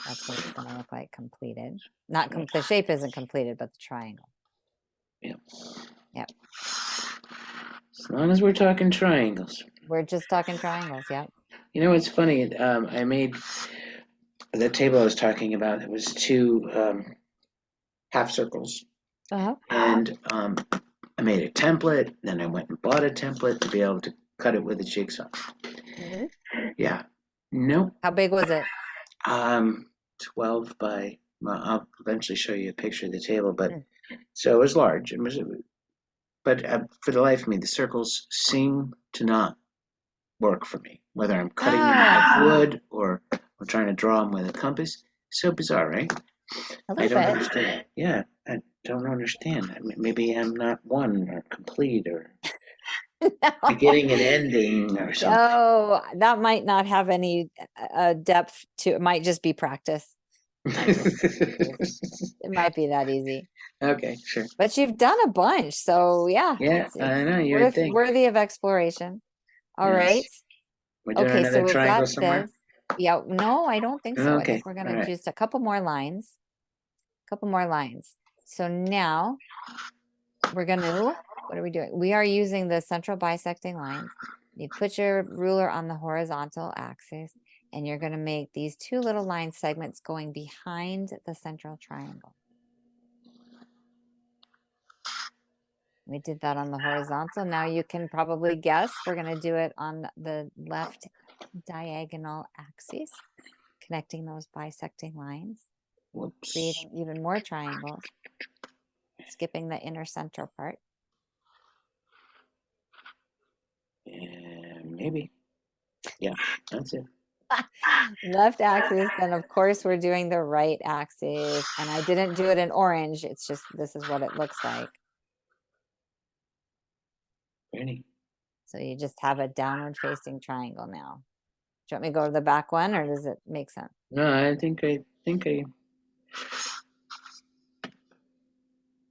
That's what it's going to look like completed. Not the shape isn't completed, but the triangle. Yep. Yep. As long as we're talking triangles. We're just talking triangles. Yep. You know what's funny? I made the table I was talking about. It was 2 half circles, and I made a template. Then I went and bought a template to be able to cut it with a jigsaw. Yeah. Nope. How big was it? 12 by. Well, I'll eventually show you a picture of the table, but so it was large. But for the life of me, the circles seem to not work for me. Whether I'm cutting them out of wood or I'm trying to draw them with a compass. So bizarre, right? I don't understand. Yeah, I don't understand. I mean, maybe I'm not one or complete or beginning and ending or something. Oh, that might not have any depth to it. Might just be practice. It might be that easy. Okay, sure. But you've done a bunch, so yeah. Yeah, I know. You would think. Worthy of exploration. All right. We're doing Okay, so another we've triangle got somewhere? this. Yeah, no, I don't think so. I Okay, think we're going to all right. just a couple more lines. couple more lines. So now we're gonna, what are we doing? We are using the central bisecting lines. You put your ruler on the horizontal axis, and you're gonna make these two little line segments going behind the central triangle. We did that on the horizontal. Now you can probably guess we're gonna do it on the left diagonal axis, connecting those bisecting lines, Whoops. creating even more triangles, skipping the inner central part. Maybe. Yeah, that's it. Left axis, then of course we're doing the right axis. And I didn't do it in orange. It's just, this is what it looks like. Ready? So you just have a downward facing triangle now. Do you want me to go to the back one, or does it make sense? No, I think I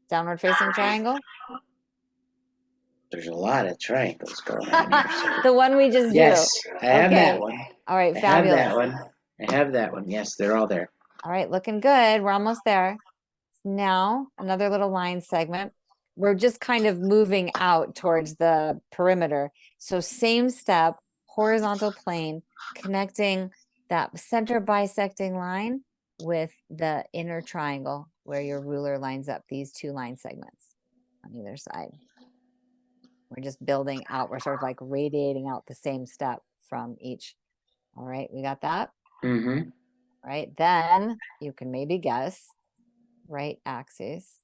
Downward facing triangle? there's a lot of triangles going on here. So. The one we just Yes, drew. I have Okay. that one. All right, I fabulous. have that one. I have that one. Yes, they're all there. All right, looking good. We're almost there. Now, another little line segment. We're just kind of moving out towards the perimeter. So same step, horizontal plane, connecting that center bisecting line with the inner triangle where your ruler lines up these two line segments on either side. We're just building out. We're sort of like radiating out the same step from each. All right, we got that? Mm-hmm. Right, then you can maybe guess right axis,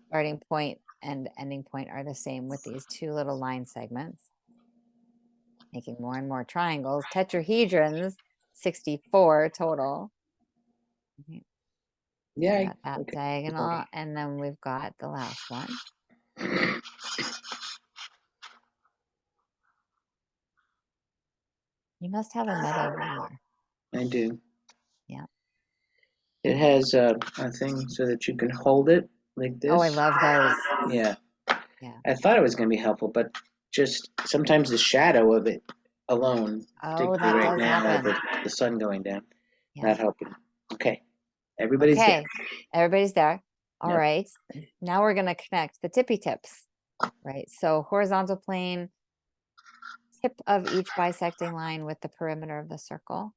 starting point and ending point are the same with these two little line segments, making more and more triangles. Tetrahedrons, 64 total. Yeah. We got that okay. diagonal, and then we've got the last one. You must have a metal ruler. I do. Yeah. It has a thing so that you can hold it like this. Oh, I love those. Yeah. Yeah. I thought it was going to be helpful, but just sometimes the shadow of it alone, Oh, particularly that right does now, happen. the sun going down, Yeah. not helping. Okay. Everybody's Okay, there. everybody's there. All Yep. right. Now we're going to connect the tippy tips, right? So horizontal plane, tip of each bisecting line with the perimeter of the circle.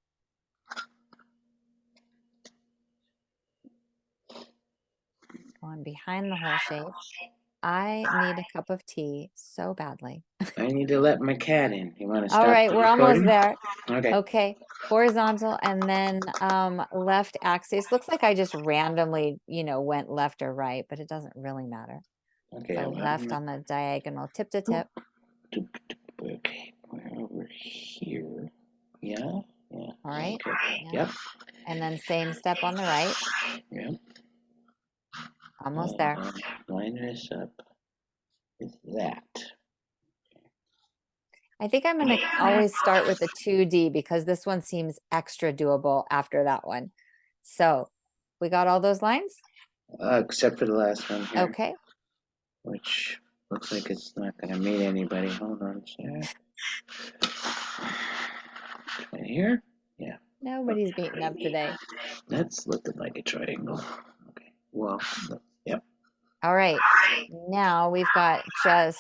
Going behind the whole shape. I need a cup of tea so badly. I need to let my cat in. You want to stop All right, the we're almost recording? there. Okay. Okay, horizontal and then left axis. Looks like I just randomly, went left or right, but it doesn't really matter. Okay. So left on the diagonal, tip to tip. Okay. We're over here. Yeah. Yeah. All right. Okay. Yeah. Yep. And then same step on the right. Yep. Almost there. Line this up with that. I think I'm going to always start with the 2D because this one seems extra doable after that one. So we got all those lines? Except for the last one here. Okay. Which looks like it's not going to meet anybody. Hold on a sec. Right here? Yeah. Nobody's beaten up today. That's looking like a triangle. Okay. Well, yep. All right. Now we've got just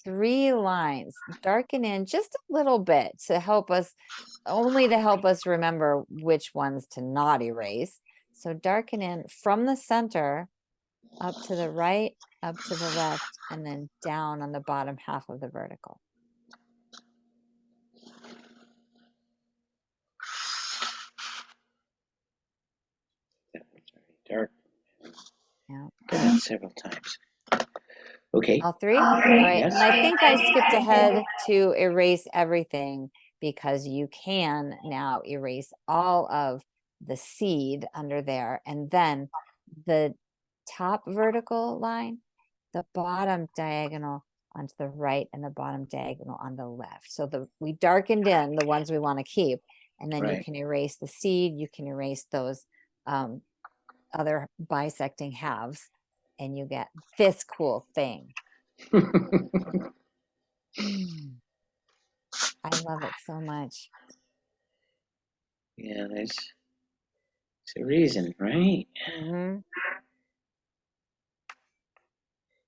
3 lines. Darken in just a little bit to help us, only to help us remember which ones to not erase. So darken in from the center up to the right, up to the left, and then down on the bottom half of the vertical. That one's already dark. Yeah. Done it several times. Okay. All 3? All right. Yes. And I think I skipped ahead to erase everything because you can now erase all of the seed under there. And then the top vertical line, the bottom diagonal onto the right, and the bottom diagonal on the left. So we darkened in the ones we want to keep. And then you Right. can erase the seed. You can erase those other bisecting halves. And you get this cool thing. I love it so much. Yeah, there's It's a reason, right? Mm-hmm.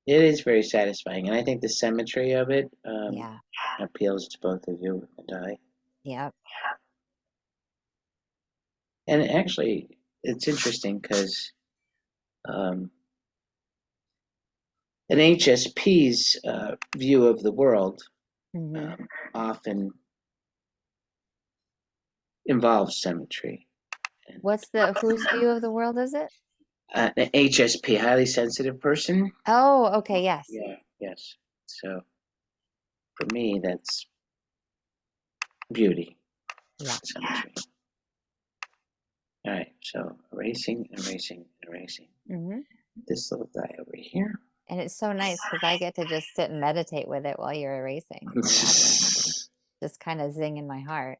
It is very satisfying, and I think the symmetry of it Yeah. appeals to both of you and I. Yep. And actually, it's interesting because um, an HSP's view of the world Mm-hmm. often involves symmetry. And, Whose view of the world is it? an HSP, highly sensitive person. Oh, okay, yes. Yeah. Yes. So for me, that's beauty, Yeah. symmetry. All right. So erasing, erasing, erasing. Mm-hmm. This little guy over here. And it's so nice because I get to just sit and meditate with it while you're erasing. It's lovely. Just kind of zing in my heart.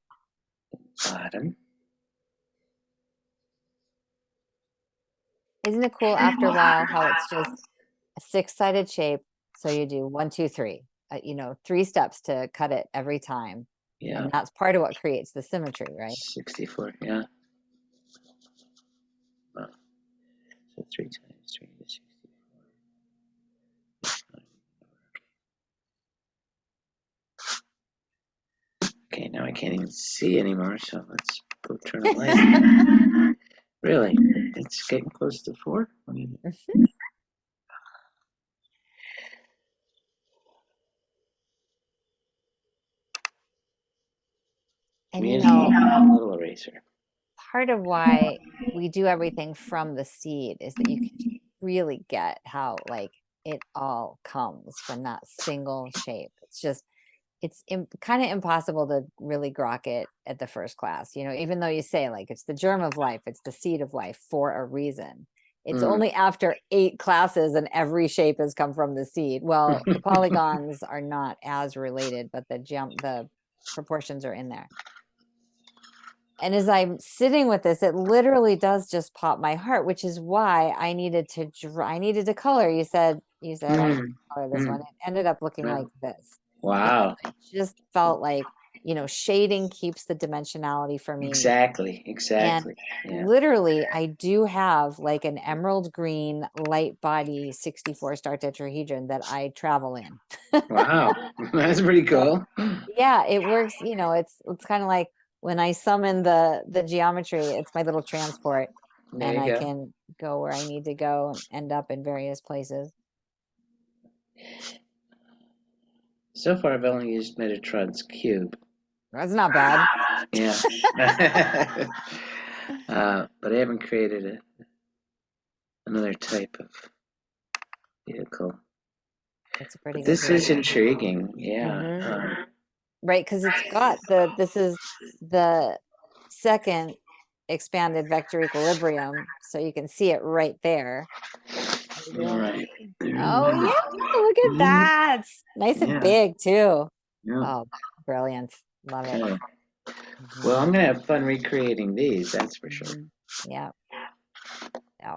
Bottom. Isn't it cool after a while how it's just a six-sided shape? So you do 1, 2, 3, 3 steps to cut it every time. Yeah. And that's part of what creates the symmetry, right? 64. Yeah. Well, so 3 times 3 is 64. Okay, now I can't even see anymore, so let's go turn a light. Really? It's getting close to 4? And We use a little eraser. part of why we do everything from the seed is that you can really get how like it all comes from that single shape. It's kind of impossible to really grok it at the first class, even though you say like it's the germ of life, it's the seed of life for a reason. It's only after 8 classes and every shape has come from the seed. Well, the polygons are not as related, but the proportions are in there. And as I'm sitting with this, it literally does just pop my heart, which is why I needed to color. You said I need to color this one. It ended up looking like this. Wow. I just felt like, shading keeps the dimensionality for me. Exactly. And Yeah. literally, I do have like an emerald green light body 64 star tetrahedron that I travel in. Wow. That's pretty So, cool. yeah, it works. It's kind of like when I summon the geometry, it's my little transport, There and you I go. can go where I need to go and end up in various places. So far, I've only used Metatron's cube. That's not bad. Yeah. But I haven't created another type of vehicle. It's a pretty But good this is vehicle. intriguing. Yeah. Right, because it's got this is the second expanded vector equilibrium, so you can see it right there. Are you All doing right. Oh yeah, look at that. Nice and Yeah. big too. Yeah. Oh, brilliant. Love it. Okay. Well, Mhm, I'm gonna have fun recreating these. That's for sure. Yeah, yeah.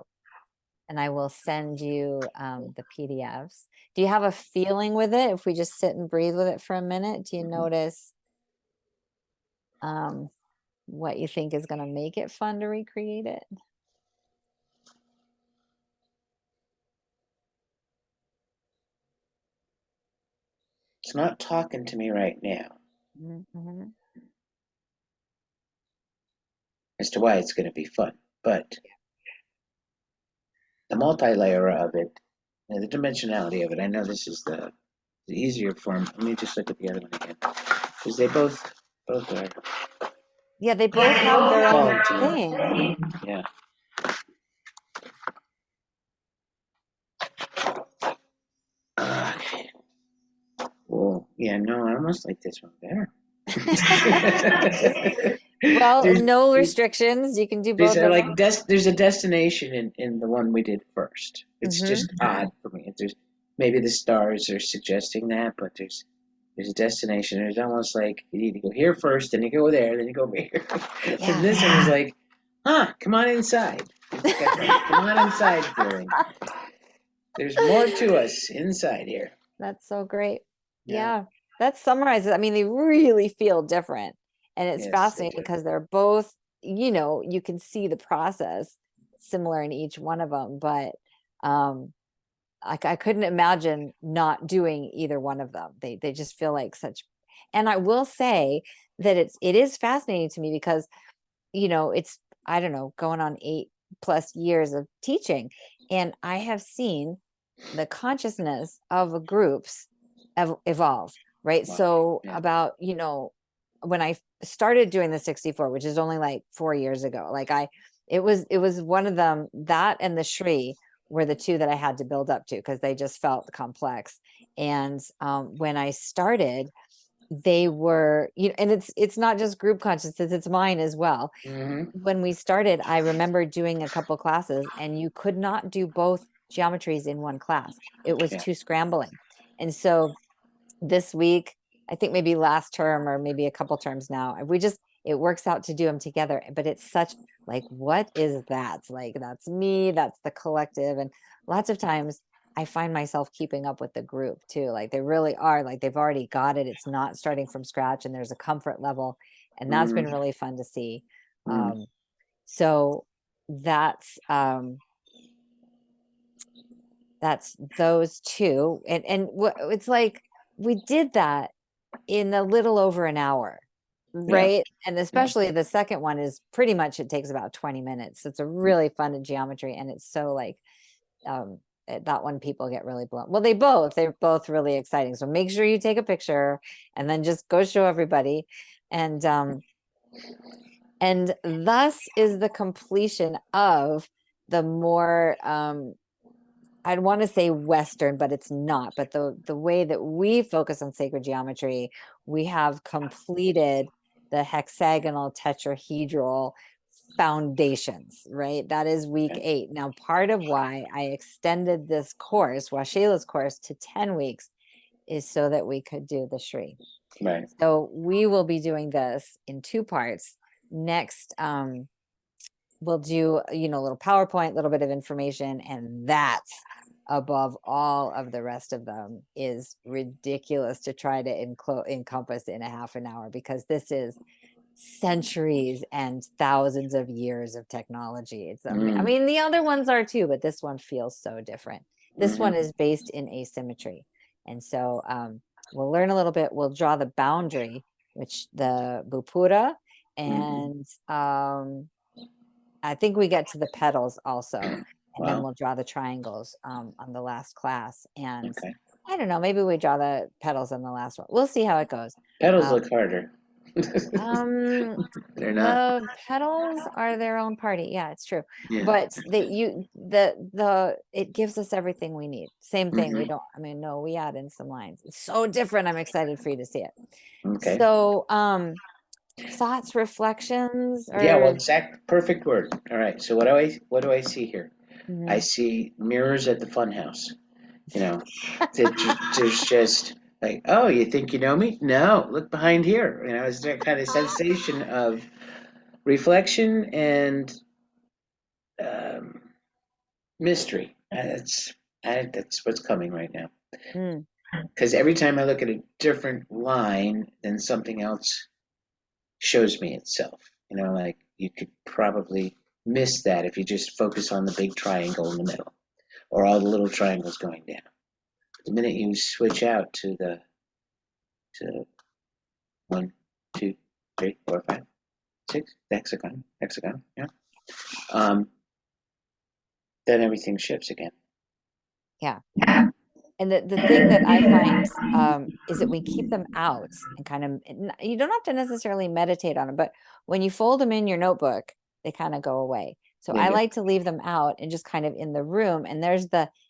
And I will send you the PDFs. Do you have a feeling with it? If we just sit and breathe with it for a minute, do you notice um, what you think is going to make it fun to recreate it? It's not talking to me right now Mhm. as to why it's gonna be fun, but the multi-layer of it, and the dimensionality of it. I know this is the easier form. Let me just look at the other one again, because they both are Yeah, they both have their own quality. thing. Yeah. Okay. Well, yeah, no, I almost like this one better. Just, well, there's, no restrictions. You can do there's both a, of like them. there's a destination in the one we did first. It's just odd for me. There's maybe the stars are suggesting that, but there's a destination. It's almost like you need to go here first, then you go there, then you go over here. And Yeah. this one is like, come on inside. It's got that come on inside feeling. There's more to us inside here. That's so great. Yeah. Yeah, that summarizes. I mean, they really feel different. And it's Yes, they fascinating do. because they're both, you can see the process similar in each one of them, but I couldn't imagine not doing either one of them. They just feel like such, and I will say that it is fascinating to me because, it's, I don't know, going on 8+ years of teaching, and I have seen the consciousness of groups evolve, right? Wow. So Yeah. about, when I started doing the 64, which is only like 4 years ago, like it was one of them, that and the Shri were the two that I had to build up to because they just felt complex. And when I started, they were, and it's not just group consciousness, it's mine as well. Mm-hmm. When we started, I remember doing a couple classes and you could not do both geometries in one class. It was Yeah. too scrambling. And so this week, I think maybe last term or maybe a couple terms now, it works out to do them together. But it's such like, what is that? Like, that's me, that's the collective. And lots of times I find myself keeping up with the group too. Like they really are, like they've already got it. It's not starting from scratch and there's a comfort level. And that's been really fun to see. Mm-hmm. So that's those two. And it's like we did that in a little over an hour, Yeah. right? And especially the second one is pretty much, it takes about 20 minutes. It's a really fun in geometry, and it's so like that one people get really blown. Well, they're both really exciting. So make sure you take a picture and then just go show everybody. And thus is the completion of the more I'd want to say Western, but it's not. But the way that we focus on sacred geometry, we have completed the hexagonal tetrahedral foundations, right? That is week Okay. 8. Now, part of why I extended this course, Waxela's course, to 10 weeks is so that we could do the Shri. Right. So we will be doing this in 2 parts. Next, we'll do, a little PowerPoint, a little bit of information, and that's above all of the rest of them is ridiculous to try to encompass in a half an hour, because this is centuries and thousands of years of technology. I mean, the other ones are too, but this one feels so different. This one is based in asymmetry. And so we'll learn a little bit. We'll draw the boundary, which the Bupura, and I think we get to the petals also, and then Wow. we'll draw the triangles on the last class. And Okay. I don't know, maybe we draw the petals on the last one. We'll see how it goes. Petals look harder. Um, They're not. the petals are their own party. Yeah, it's true. Yeah. But it gives us everything we need. Same thing. We don't, I mean, no, we add in some lines. It's so different. I'm excited for you to see it. Okay. So, thoughts, reflections, Yeah. Well, or exact perfect word. All right. So what do I see here? I Mhm. see mirrors at the funhouse. You know, there's just like, oh, you think you know me? No, look behind here. It's that kind of sensation of reflection and um, mystery. That's what's coming right now. Mm. Because every time I look at a different line, then something else shows me itself. Like you could probably miss that if you just focus on the big triangle in the middle or all the little triangles going down. The minute you switch out to 1, 2, 3, 4, 5, 6, hexagon, yeah. Um, then everything shifts again. Yeah. And the thing that I find is that we keep them out and kind of, you don't have to necessarily meditate on them, but when you fold them in your notebook, they kind of go away. So They I do. like to leave them out and just kind of in the room. And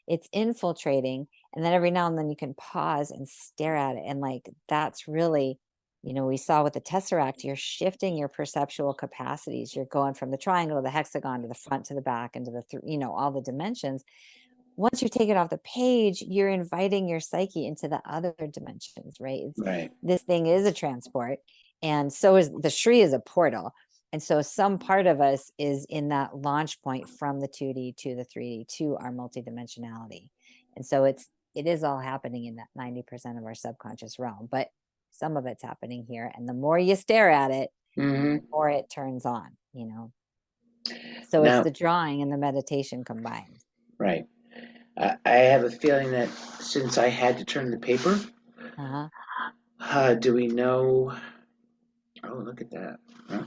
it's infiltrating. And then every now and then you can pause and stare at it. And like, that's really, we saw with the Tesseract, you're shifting your perceptual capacities. You're going from the triangle to the hexagon to the front to the back and to all the dimensions. Once you take it off the page, you're inviting your psyche into the other dimensions, right? Right. This thing is a transport, and so is the Shri is a portal. And so some part of us is in that launch point from the 2D to the 3D to our multidimensionality. And so it is all happening in that 90% of our subconscious realm, but some of it's happening here. And the more you stare at it, Mm-hmm. the more it turns on, you know. So it's Now, the drawing and the meditation combined. right. I have a feeling that since I had to turn the paper, Uh-huh. do we know? Oh, look at that. Huh?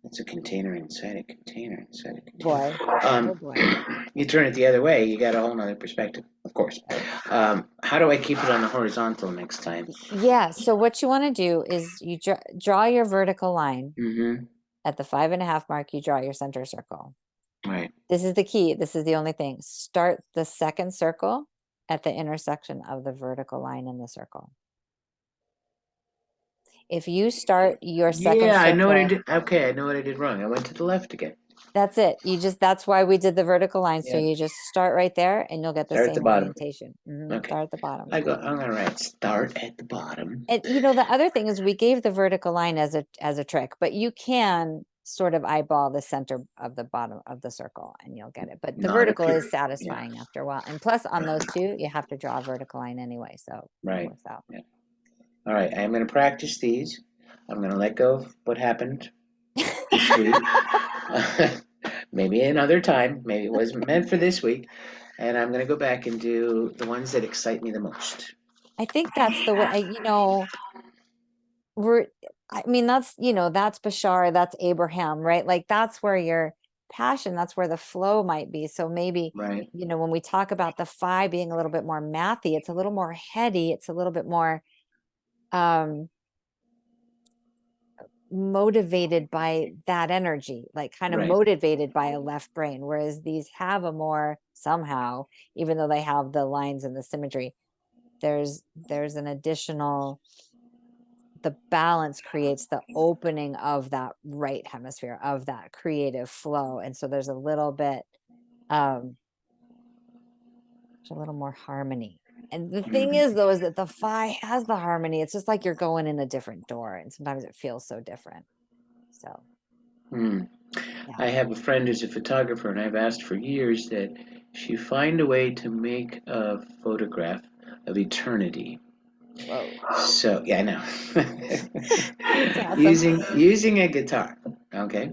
That's a container inside a container inside a container. Boy, oh Um, boy. you turn it the other way, you got a whole nother perspective, of course. Right. How do I keep it on the horizontal next time? Yeah. So what you want to do is you draw your vertical line Mm-hmm. at the 5.5 mark. You draw your center circle. Right. This is the key. This is the only thing. Start the second circle at the intersection of the vertical line in the circle. If you start your second Yeah, I know what I circle, did. Okay, I know what I did wrong. I went to the left again. that's it. That's why we did the vertical line. So Yeah. you just start right there and you'll get the Start at the same bottom. orientation. Okay. Start at the bottom. I'm gonna write start at the bottom. And the other thing is we gave the vertical line as a trick, but you can sort of eyeball the center of the bottom of the circle and you'll get it. But the Not a vertical pure. is Yeah. satisfying after a while. And plus on those two, you have to draw a vertical line anyway. So it Right. works out. Yeah. All right. I'm gonna practice these. I'm gonna let go of what happened this week. Maybe another time. Maybe it wasn't meant for this week. And I'm gonna go back and do the ones that excite me the most. I think that's the way, we're, I mean, that's Bashar, that's Abraham, right? Like that's where your passion, that's where the flow might be. So maybe, Right. when we talk about the phi being a little bit more mathy, it's a little more heady, it's a little bit more motivated by that energy, like kind of Right. motivated by a left brain, whereas these have a more somehow, even though they have the lines and the symmetry, there's an additional, the balance creates the opening of that right hemisphere of that creative flow. And so there's a little bit, there's a little more harmony. And the thing is though, is that the phi has the harmony. It's just like you're going in a different door and sometimes it feels so different. So Hmm. yeah. I have a friend who's a photographer, and I've asked for years that she find a way to make a photograph of eternity. Whoa. So yeah, I know. That's awesome. using a guitar. Okay.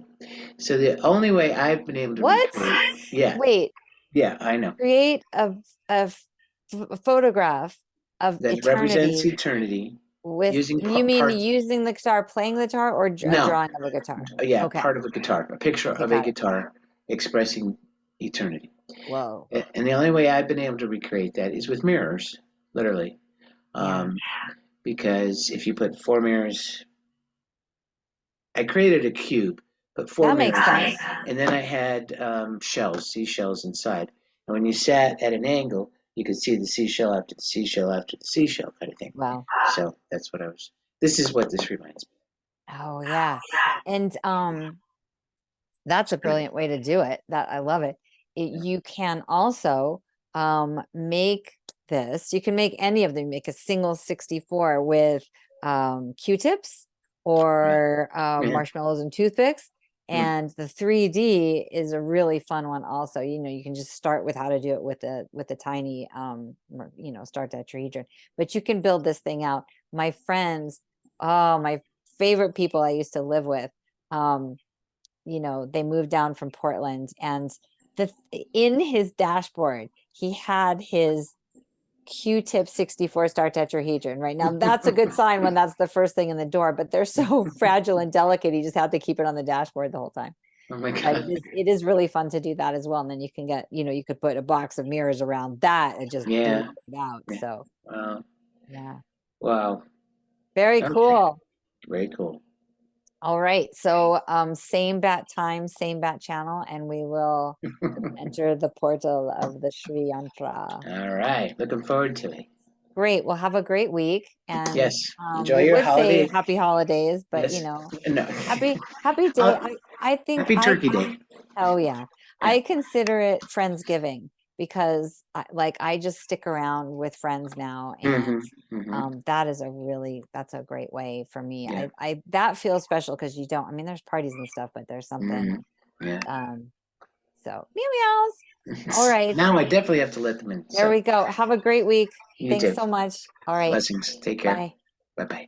So the only way I've been able to What? recreate, yeah, Wait, yeah, I know, create a photograph of that represents eternity eternity with, using you mean parts. using the guitar, playing the guitar, or a No, drawing of a guitar? yeah, Okay. part of a guitar, a picture Okay, of a got it. guitar expressing eternity. Whoa. And the only way I've been able to recreate that is with mirrors, literally. Yeah, Um, because if you put four mirrors, I created a cube, put four that mirrors makes in it, sense. and then I had seashells inside. And when you sat at an angle, you could see the seashell after the seashell after the seashell kind of thing. Wow. So that's what I was. This is what this reminds me. Oh yeah. And that's a brilliant way to do it. That I love it. Yeah. You can also make this, you can make any of them, make a single 64 with Q-tips Right. or Yeah. marshmallows and toothpicks. Mm. And the 3D is a really fun one also. You can just start with how to do it with the tiny Star Tetrahedron. But you can build this thing out. My friends, oh, my favorite people I used to live with, they moved down from Portland, and in his dashboard, he had his Q-tip 64 star tetrahedron. Right now, that's a good sign when that's the first thing in the door, but they're so fragile and delicate. He just had to keep it on the dashboard the whole time. Oh my But God. it is really fun to do that as well. And then you can get, you could put a box of mirrors around that and just blow Yeah. it out. Yeah. So Wow. yeah, Wow. very Okay. cool. Very cool. All right. So same bat time, same bat channel, and we will enter the portal of the Sri Yantra. All right. Looking forward to it. Great. Well, have a great week. And Yes. Enjoy we your would say holiday. happy holidays, but Yes. No. happy day. Uh, I think Happy Turkey Day. oh yeah. Yeah. I consider it Friendsgiving because I just stick around with friends now, and Mm-hmm. Mm-hmm. that's a great way for me. Yeah. I that feels special because I mean, there's parties and stuff, but there's Mm-hmm. something, Yeah. so meow meows. All right. Now I definitely have to let them in. There So we go. Have a great week. you Thanks too. so much. All right. Blessings. Take care. Bye. Bye bye.